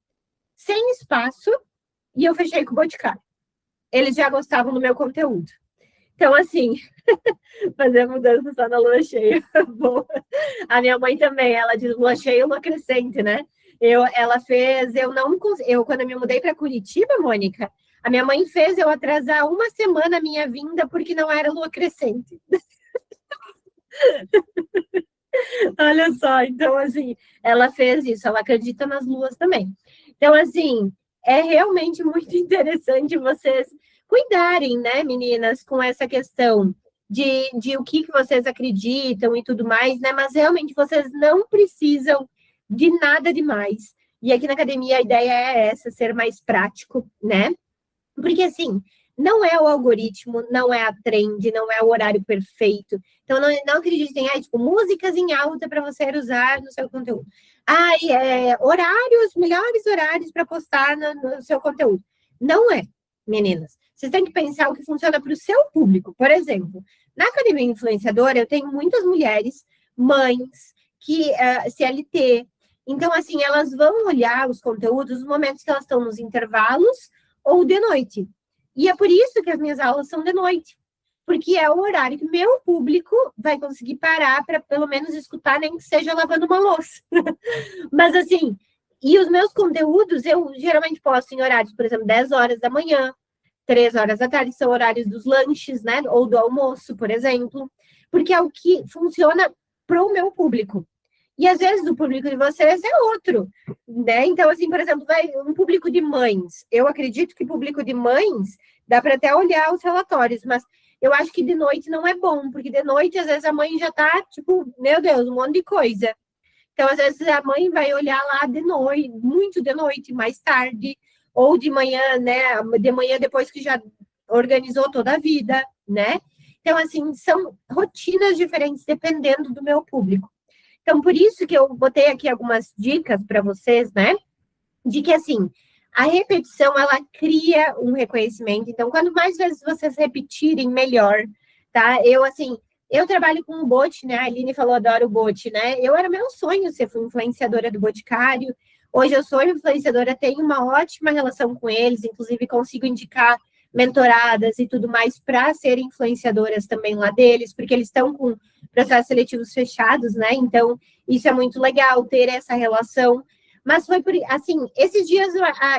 sem espaço, e eu fechei com o Boticário. Eles já gostavam do meu conteúdo. Então, assim, fazer mudança só na lua cheia. Boa. A minha mãe também, ela diz lua cheia e lua crescente, né? Ela fez, quando eu me mudei para Curitiba, Mônica, a minha mãe fez eu atrasar uma semana a minha vinda porque não era lua crescente. Olha só, então assim, ela fez isso, ela acredita nas luas também. Então, assim, é realmente muito interessante vocês cuidarem, né, meninas, com essa questão de o que vocês acreditam e tudo mais, né? Mas realmente vocês não precisam de nada demais. E aqui na academia a ideia é essa, ser mais prático, né? Porque, assim, não é o algoritmo, não é a trend, não é o horário perfeito. Então, não acreditem, tipo, músicas em alta para você usar no seu conteúdo. Horários, melhores horários para postar no seu conteúdo. Não é, meninas. Vocês têm que pensar o que funciona para o seu público. Por exemplo, na Academia Influenciadora, eu tenho muitas mulheres, mães, que CLT. Então, assim, elas vão olhar os conteúdos nos momentos que elas estão nos intervalos ou de noite. E é por isso que as minhas aulas são de noite, porque é o horário que meu público vai conseguir parar para pelo menos escutar, nem que seja lavando uma louça. Mas assim, e os meus conteúdos eu geralmente posto em horários, por exemplo, 10 horas da manhã, 3 horas da tarde, são horários dos lanches, né? Ou do almoço, por exemplo, porque é o que funciona para o meu público. E às vezes o público de vocês é outro, né? Então, assim, por exemplo, vai um público de mães. Eu acredito que público de mães dá para até olhar os relatórios, mas eu acho que de noite não é bom, porque de noite, às vezes, a mãe já tá, tipo, meu Deus, um monte de coisa. Então, às vezes, a mãe vai olhar lá de noite, muito de noite, mais tarde, ou de manhã, né? De manhã, depois que já organizou toda a vida, né? Então, assim, são rotinas diferentes dependendo do meu público. Então, por isso que eu botei aqui algumas dicas para vocês, né? De que, assim, a repetição, ela cria um reconhecimento. Então, quanto mais vezes vocês repetirem, melhor, tá? Eu trabalho com o Bot, né? A Aline falou, adoro o Bot, né? Era meu sonho ser influenciadora do Boticário. Hoje eu sou influenciadora, tenho uma ótima relação com eles, inclusive consigo indicar mentoradas e tudo mais para serem influenciadoras também lá deles, porque eles estão com processos seletivos fechados, né? Então, isso é muito legal ter essa relação. Mas foi por assim, esses dias,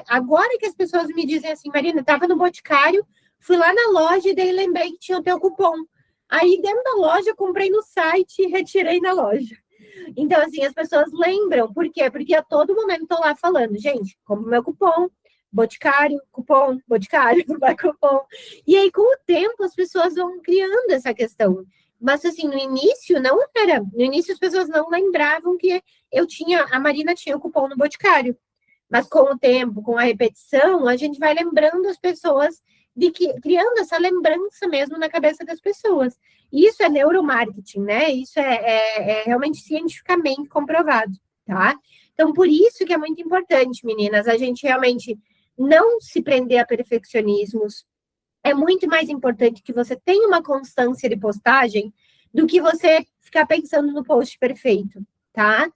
agora que as pessoas me dizem assim, Marina, estava no Boticário, fui lá na loja e daí lembrei que tinha o teu cupom. Aí dentro da loja, comprei no site e retirei na loja. Então, assim, as pessoas lembram. Por quê? Porque a todo momento estou lá falando, gente, compra o meu cupom, Boticário, cupom, Boticário, vai cupom. E aí, com o tempo, as pessoas vão criando essa questão. Mas, assim, no início não era. No início as pessoas não lembravam que a Marina tinha o cupom no Boticário. Mas com o tempo, com a repetição, a gente vai lembrando as pessoas criando essa lembrança mesmo na cabeça das pessoas. E isso é neuromarketing, né? Isso é realmente cientificamente comprovado, tá? Então, por isso que é muito importante, meninas, a gente realmente não se prender a perfeccionismos, é muito mais importante que você tenha uma constância de postagem do que você ficar pensando no post perfeito, tá?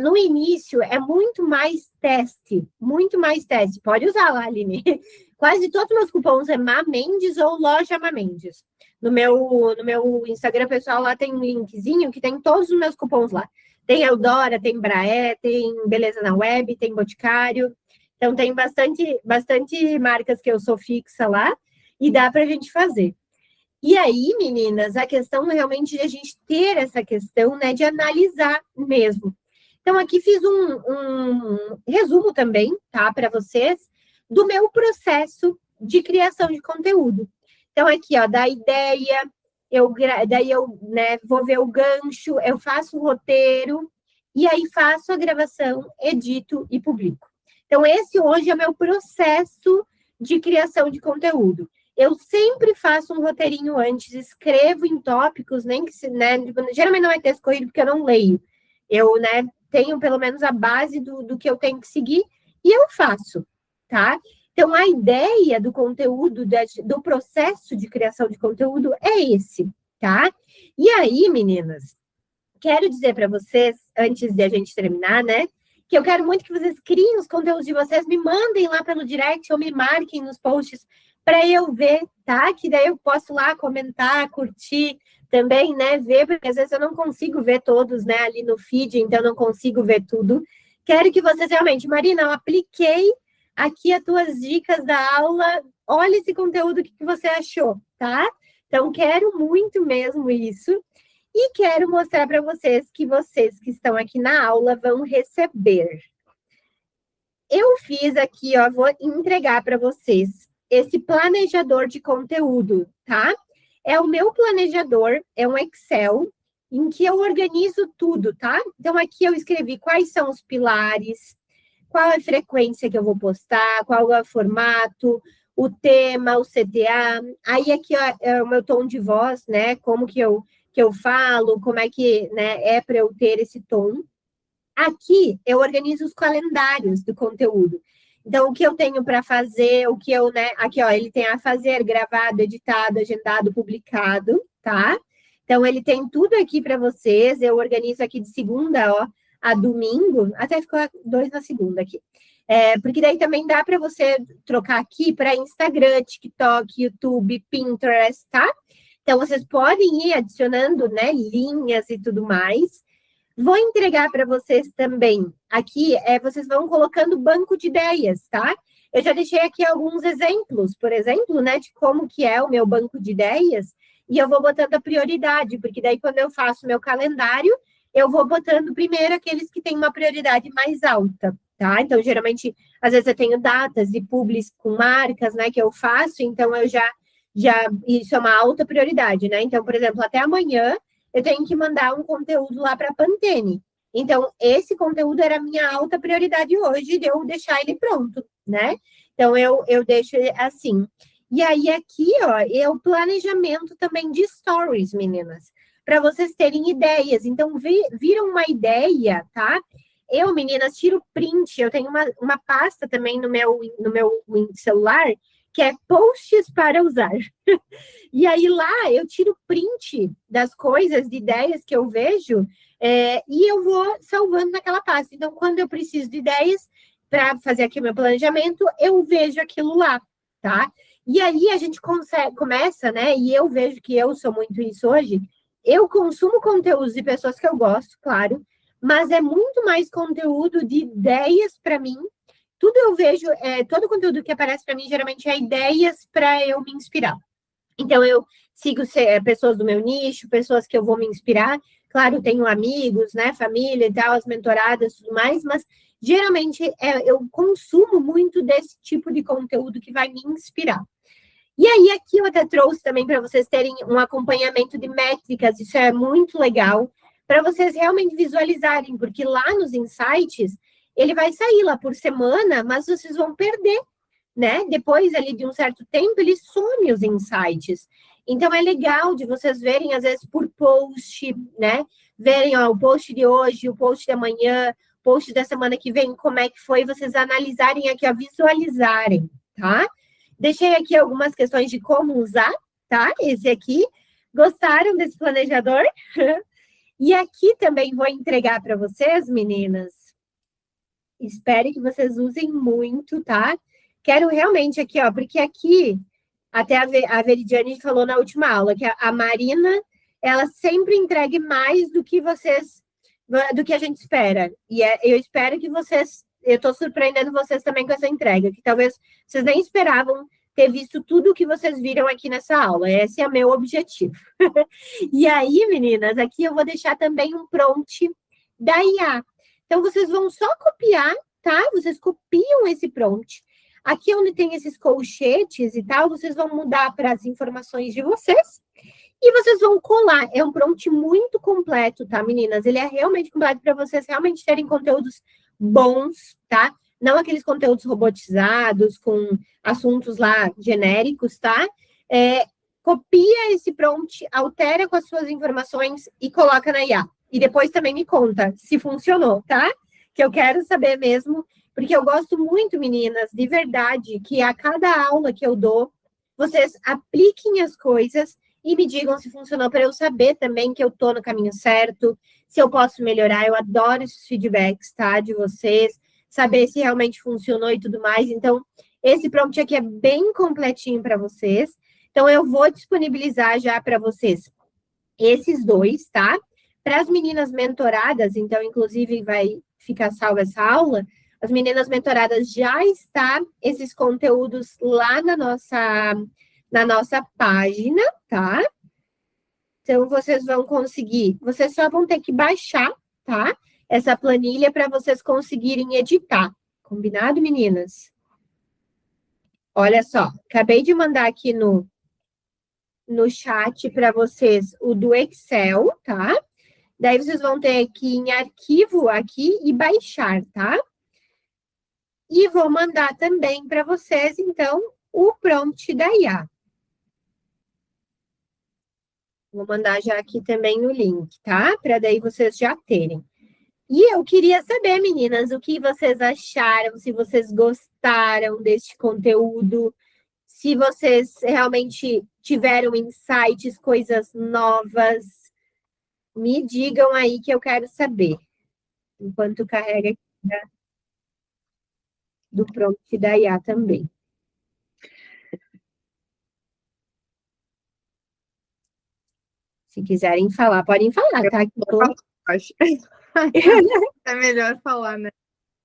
No início, é muito mais teste, muito mais teste. Pode usar lá, Aline. Quase todos os meus cupons é Mamendes ou Loja Mamendes. No meu Instagram pessoal, lá tem um linkzinho que tem todos os meus cupons lá. Tem Eudora, tem Braé, tem Beleza na Web, tem Boticário. Então, tem bastante marcas que eu sou fixa lá e dá para a gente fazer. E aí, meninas, a questão realmente de a gente ter essa questão, né, de analisar mesmo. Então, aqui fiz um resumo também, tá, para vocês, do meu processo de criação de conteúdo. Então, aqui, ó, da ideia, daí eu né, vou ver o gancho, eu faço o roteiro, e aí faço a gravação, edito e publico. Então, esse hoje é o meu processo de criação de conteúdo. Eu sempre faço um roteirinho antes, escrevo em tópicos, nem que se, né, geralmente não é texto corrido porque eu não leio. Eu, né, tenho pelo menos a base do que eu tenho que seguir e eu faço, tá? Então, a ideia do conteúdo, do processo de criação de conteúdo é esse, tá? E aí, meninas, quero dizer para vocês, antes de a gente terminar, né, que eu quero muito que vocês criem os conteúdos de vocês, me mandem lá pelo direct ou me marquem nos posts para eu ver, tá? Que daí eu posso lá comentar, curtir também, né? Ver, porque às vezes eu não consigo ver todos, né? Ali no feed, então eu não consigo ver tudo. Quero que vocês realmente, Marina, eu apliquei aqui as tuas dicas da aula. Olha esse conteúdo, o que você achou, tá? Então, quero muito mesmo isso. E quero mostrar para vocês que estão aqui na aula vão receber. Eu fiz aqui, ó, vou entregar para vocês esse planejador de conteúdo, tá? É o meu planejador, é um Excel, em que eu organizo tudo, tá? Então, aqui eu escrevi quais são os pilares, qual é a frequência que eu vou postar, qual é o formato, o tema, o CTA. Aí, aqui ó, é o meu tom de voz, né? Como que eu falo, como é que né, é para eu ter esse tom. Aqui, eu organizo os calendários do conteúdo. Então, o que eu tenho para fazer, o que eu, né? Aqui, ó, ele tem a fazer, gravado, editado, agendado, publicado, tá? Então, ele tem tudo aqui para vocês. Eu organizo aqui de segunda, ó, a domingo. Até ficou 2 na segunda aqui. Porque daí também dá para você trocar aqui para Instagram, TikTok, YouTube, Pinterest, tá? Então, vocês podem ir adicionando, né, linhas e tudo mais. Vou entregar para vocês também. Aqui, vocês vão colocando banco de ideias, tá? Eu já deixei aqui alguns exemplos, por exemplo, né, de como que é o meu banco de ideias, e eu vou botando a prioridade, porque daí quando eu faço meu calendário, eu vou botando primeiro aqueles que têm uma prioridade mais alta, tá? Então, geralmente, às vezes eu tenho datas e publis com marcas, né, que eu faço, então eu já isso é uma alta prioridade, né? Então, por exemplo, até amanhã, eu tenho que mandar um conteúdo lá para a Pantene. Então, esse conteúdo era a minha alta prioridade hoje, de eu deixar ele pronto, né? Então, eu deixo ele assim. E aí, aqui, ó, é o planejamento também de stories, meninas, para vocês terem ideias. Então, viram uma ideia, tá? Eu, meninas, tiro print. Eu tenho uma pasta também no meu celular, que é posts para usar. E aí lá eu tiro print das coisas, de ideias que eu vejo, e eu vou salvando naquela pasta. Então, quando eu preciso de ideias para fazer aqui o meu planejamento, eu vejo aquilo lá, tá? E aí a gente começa, né? E eu vejo que eu sou muito isso hoje. Eu consumo conteúdos de pessoas que eu gosto, claro, mas é muito mais conteúdo de ideias para mim. Tudo eu vejo, todo conteúdo que aparece para mim, geralmente é ideias para eu me inspirar. Então, eu sigo pessoas do meu nicho, pessoas que eu vou me inspirar. Claro, tenho amigos, né, família e tal, as mentoradas e tudo mais, mas geralmente eu consumo muito desse tipo de conteúdo que vai me inspirar. E aí, aqui eu até trouxe também para vocês terem um acompanhamento de métricas, isso é muito legal, para vocês realmente visualizarem, porque lá nos insights, ele vai sair lá por semana, mas vocês vão perder, né? Depois ali de um certo tempo, ele some os insights. Então, é legal de vocês verem, às vezes, por post, né? Verem, ó, o post de hoje, o post de amanhã, o post da semana que vem, como é que foi, vocês analisarem aqui, ó, visualizarem, tá? Deixei aqui algumas questões de como usar, tá? Esse aqui. Gostaram desse planejador? E aqui também vou entregar para vocês, meninas. Espero que vocês usem muito, tá? Quero realmente aqui, ó, porque aqui, até a Veridiane falou na última aula, que a Marina, ela sempre entregue mais do que vocês, do que a gente espera. E eu espero que vocês, eu tô surpreendendo vocês também com essa entrega, que talvez vocês nem esperavam ter visto tudo o que vocês viram aqui nessa aula. Esse é o meu objetivo. E aí, meninas, aqui eu vou deixar também um prompt da IA. Então, vocês vão só copiar, tá? Vocês copiam esse prompt. Aqui onde tem esses colchetes e tal, vocês vão mudar para as informações de vocês. E vocês vão colar. É um prompt muito completo, tá, meninas? Ele é realmente completo para vocês realmente terem conteúdos bons, tá? Não aqueles conteúdos robotizados, com assuntos lá genéricos, tá? Copia esse prompt, altera com as suas informações e coloca na IA. E depois também me conta se funcionou, tá? Que eu quero saber mesmo, porque eu gosto muito, meninas, de verdade, que a cada aula que eu dou, vocês apliquem as coisas e me digam se funcionou, para eu saber também que eu tô no caminho certo, se eu posso melhorar. Eu adoro esses feedbacks, tá? De vocês, saber se realmente funcionou e tudo mais. Então, esse prompt aqui é bem completinho para vocês. Então, eu vou disponibilizar já para vocês esses dois, tá? Para as meninas mentoradas, então, inclusive, vai ficar salva essa aula. As meninas mentoradas já está esses conteúdos lá na nossa página, tá? Então, vocês vão conseguir, vocês só vão ter que baixar, tá? Essa planilha para vocês conseguirem editar. Combinado, meninas? Olha só, acabei de mandar aqui no chat para vocês o do Excel, tá? Daí vocês vão ter que ir em arquivo aqui e baixar, tá? E vou mandar também para vocês, então, o prompt da IA. Vou mandar já aqui também no link, tá? Para daí vocês já terem. E eu queria saber, meninas, o que vocês acharam, se vocês gostaram deste conteúdo, se vocês realmente tiveram insights, coisas novas. Me digam aí que eu quero saber. Enquanto carrega aqui, né, do prompt da IA também. Se quiserem falar, podem falar, tá? Acho. É melhor falar, né?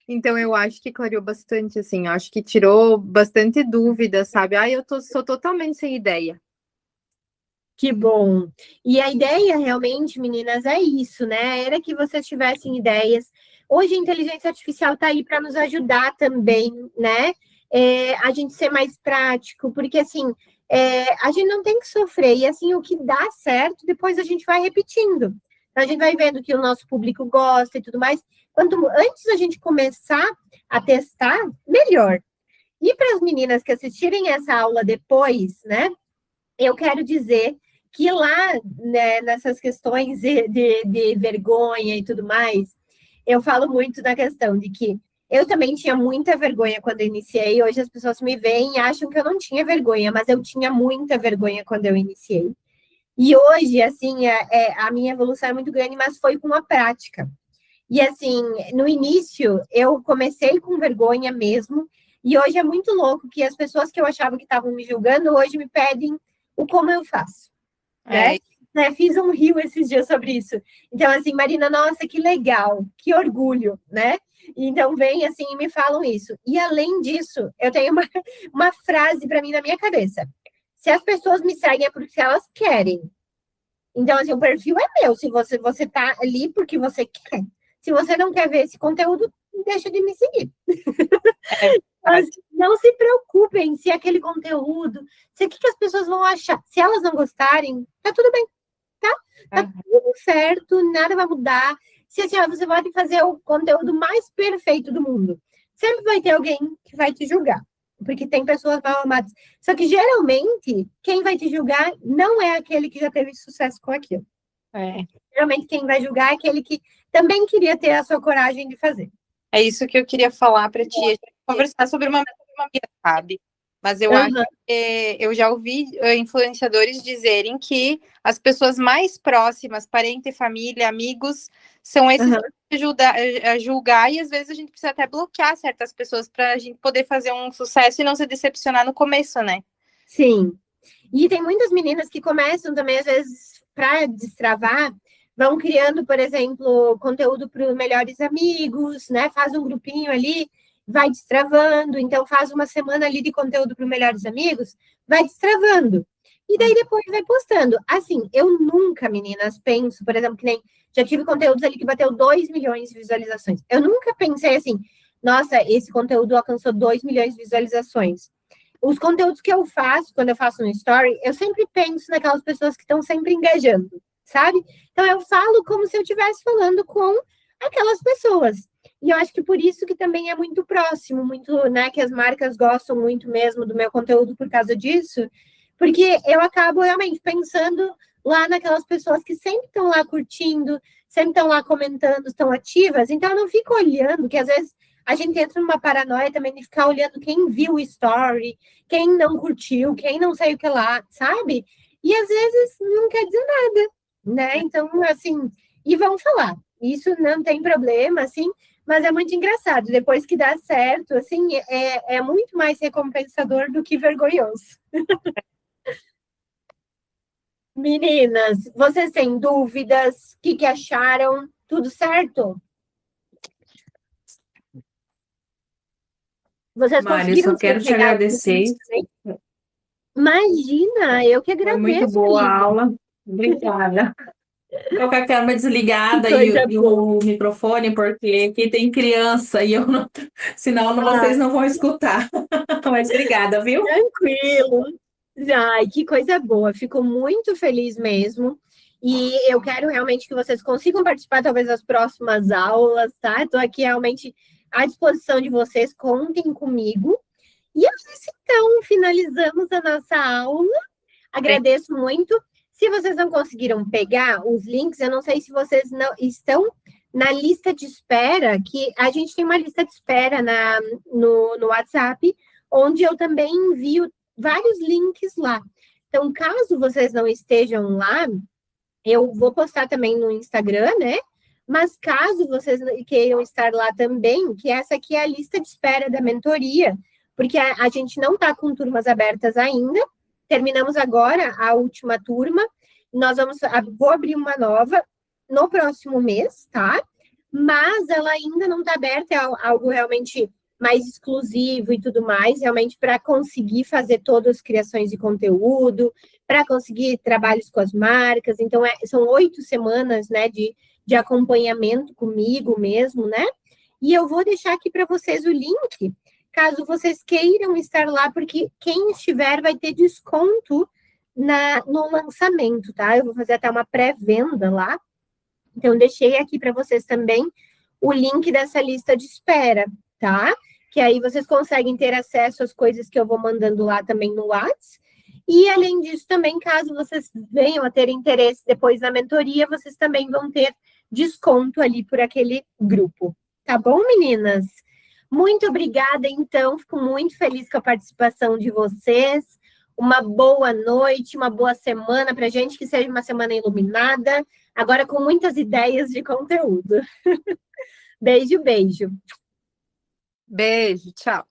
Então, eu acho que clareou bastante, assim. Eu acho que tirou bastante dúvida, sabe? Eu sou totalmente sem ideia. Que bom. E a ideia, realmente, meninas, é isso, né? Era que vocês tivessem ideias. Hoje, a inteligência artificial está aí para nos ajudar também, né? A gente ser mais prático, porque, assim, a gente não tem que sofrer. E, assim, o que dá certo, depois a gente vai repetindo. Então, a gente vai vendo que o nosso público gosta e tudo mais. Antes a gente começar a testar, melhor. E para as meninas que assistirem essa aula depois, né? Eu quero dizer que lá, né, nessas questões de vergonha e tudo mais, eu falo muito da questão de que eu também tinha muita vergonha quando eu iniciei. Hoje as pessoas me veem e acham que eu não tinha vergonha, mas eu tinha muita vergonha quando eu iniciei. E hoje, assim, a minha evolução é muito grande, mas foi com a prática. E, assim, no início, eu comecei com vergonha mesmo, e hoje é muito louco que as pessoas que eu achava que estavam me julgando, hoje me pedem o como eu faço. Né? Fiz um rio esses dias sobre isso. Então, assim, Marina, nossa, que legal, que orgulho, né? Então, vem assim e me falam isso. E, além disso, eu tenho uma frase para mim na minha cabeça. Se as pessoas me seguem é porque elas querem. Então, assim, o perfil é meu. Se você tá ali porque você quer. Se você não quer ver esse conteúdo, deixa de me seguir. Mas não se preocupem se aquele conteúdo, se o que as pessoas vão achar. Se elas não gostarem, tá tudo bem, tá? Tá tudo certo, nada vai mudar. Se assim, você vai fazer o conteúdo mais perfeito do mundo, sempre vai ter alguém que vai te julgar. Porque tem pessoas mal amadas. Só que, geralmente, quem vai te julgar não é aquele que já teve sucesso com aquilo. Geralmente, quem vai julgar é aquele que também queria ter a sua coragem de fazer. É isso que eu queria falar para ti. A gente conversar sobre uma metodologia, sabe? Mas eu acho que eu já ouvi influenciadores dizerem que as pessoas mais próximas, parente, família, amigos, são esses que ajudam a julgar, e às vezes a gente precisa até bloquear certas pessoas para a gente poder fazer um sucesso e não se decepcionar no começo, né? Sim. E tem muitas meninas que começam também, às vezes, para destravar, vão criando, por exemplo, conteúdo para os melhores amigos, né? Faz um grupinho ali, vai destravando. Então, faz uma semana ali de conteúdo para os melhores amigos, vai destravando. E daí depois vai postando. Assim, eu nunca, meninas, penso, por exemplo, que nem já tive conteúdos ali que bateu 2 milhões de visualizações. Eu nunca pensei assim, nossa, esse conteúdo alcançou 2 milhões de visualizações. Os conteúdos que eu faço, quando eu faço um story, eu sempre penso naquelas pessoas que estão sempre engajando, sabe? Então, eu falo como se eu estivesse falando com aquelas pessoas. E eu acho que por isso que também é muito próximo, muito, né, que as marcas gostam muito mesmo do meu conteúdo por causa disso, porque eu acabo realmente pensando lá naquelas pessoas que sempre estão lá curtindo, sempre estão lá comentando, estão ativas, então eu não fico olhando, que às vezes a gente entra numa paranoia também de ficar olhando quem viu o story, quem não curtiu, quem não sei o que lá, sabe? E às vezes não quer dizer nada, né? Então, assim, e vão falar. Isso não tem problema, assim, mas é muito engraçado. Depois que dá certo, assim, é muito mais recompensador do que vergonhoso. Meninas, vocês têm dúvidas? O que acharam? Tudo certo? Vocês Mari, conseguiram só quero te despegar os agradecer. links também? Imagina, eu que Foi muito agradeço, boa a Lívia. aula. Obrigada. Vou colocar a câmera Que desligada coisa e boa. o microfone, porque aqui tem criança e eu não, senão Ah, vocês não vão escutar. Mas obrigada, viu? tranquilo. Ai, que coisa boa. Fico muito feliz mesmo. E eu quero realmente que vocês consigam participar, talvez, das próximas aulas, tá? Estou aqui realmente à disposição de vocês. Contem comigo. E assim, então, finalizamos a nossa aula. Agradeço muito. Se vocês não conseguiram pegar os links, eu não sei se vocês não estão na lista de espera, que a gente tem uma lista de espera no WhatsApp, onde eu também envio vários links lá. Então, caso vocês não estejam lá, eu vou postar também no Instagram, né? Mas caso vocês queiram estar lá também, que essa aqui é a lista de espera da mentoria, porque a gente não está com turmas abertas ainda. Terminamos agora a última turma. Nós vou abrir uma nova no próximo mês, tá? Mas ela ainda não está aberta, é algo realmente mais exclusivo e tudo mais, realmente para conseguir fazer todas as criações de conteúdo, para conseguir trabalhos com as marcas. Então, são 8 semanas, né, de acompanhamento comigo mesmo, né? E eu vou deixar aqui para vocês o link, caso vocês queiram estar lá, porque quem estiver vai ter desconto no lançamento, tá? Eu vou fazer até uma pré-venda lá. Então, deixei aqui para vocês também o link dessa lista de espera, tá? Que aí vocês conseguem ter acesso às coisas que eu vou mandando lá também no WhatsApp. E, além disso, também, caso vocês venham a ter interesse depois na mentoria, vocês também vão ter desconto ali por aquele grupo. Tá bom, meninas? Muito obrigada, então. Fico muito feliz com a participação de vocês. Uma boa noite, uma boa semana para a gente, que seja uma semana iluminada. Agora com muitas ideias de conteúdo. Beijo, beijo. Beijo, tchau.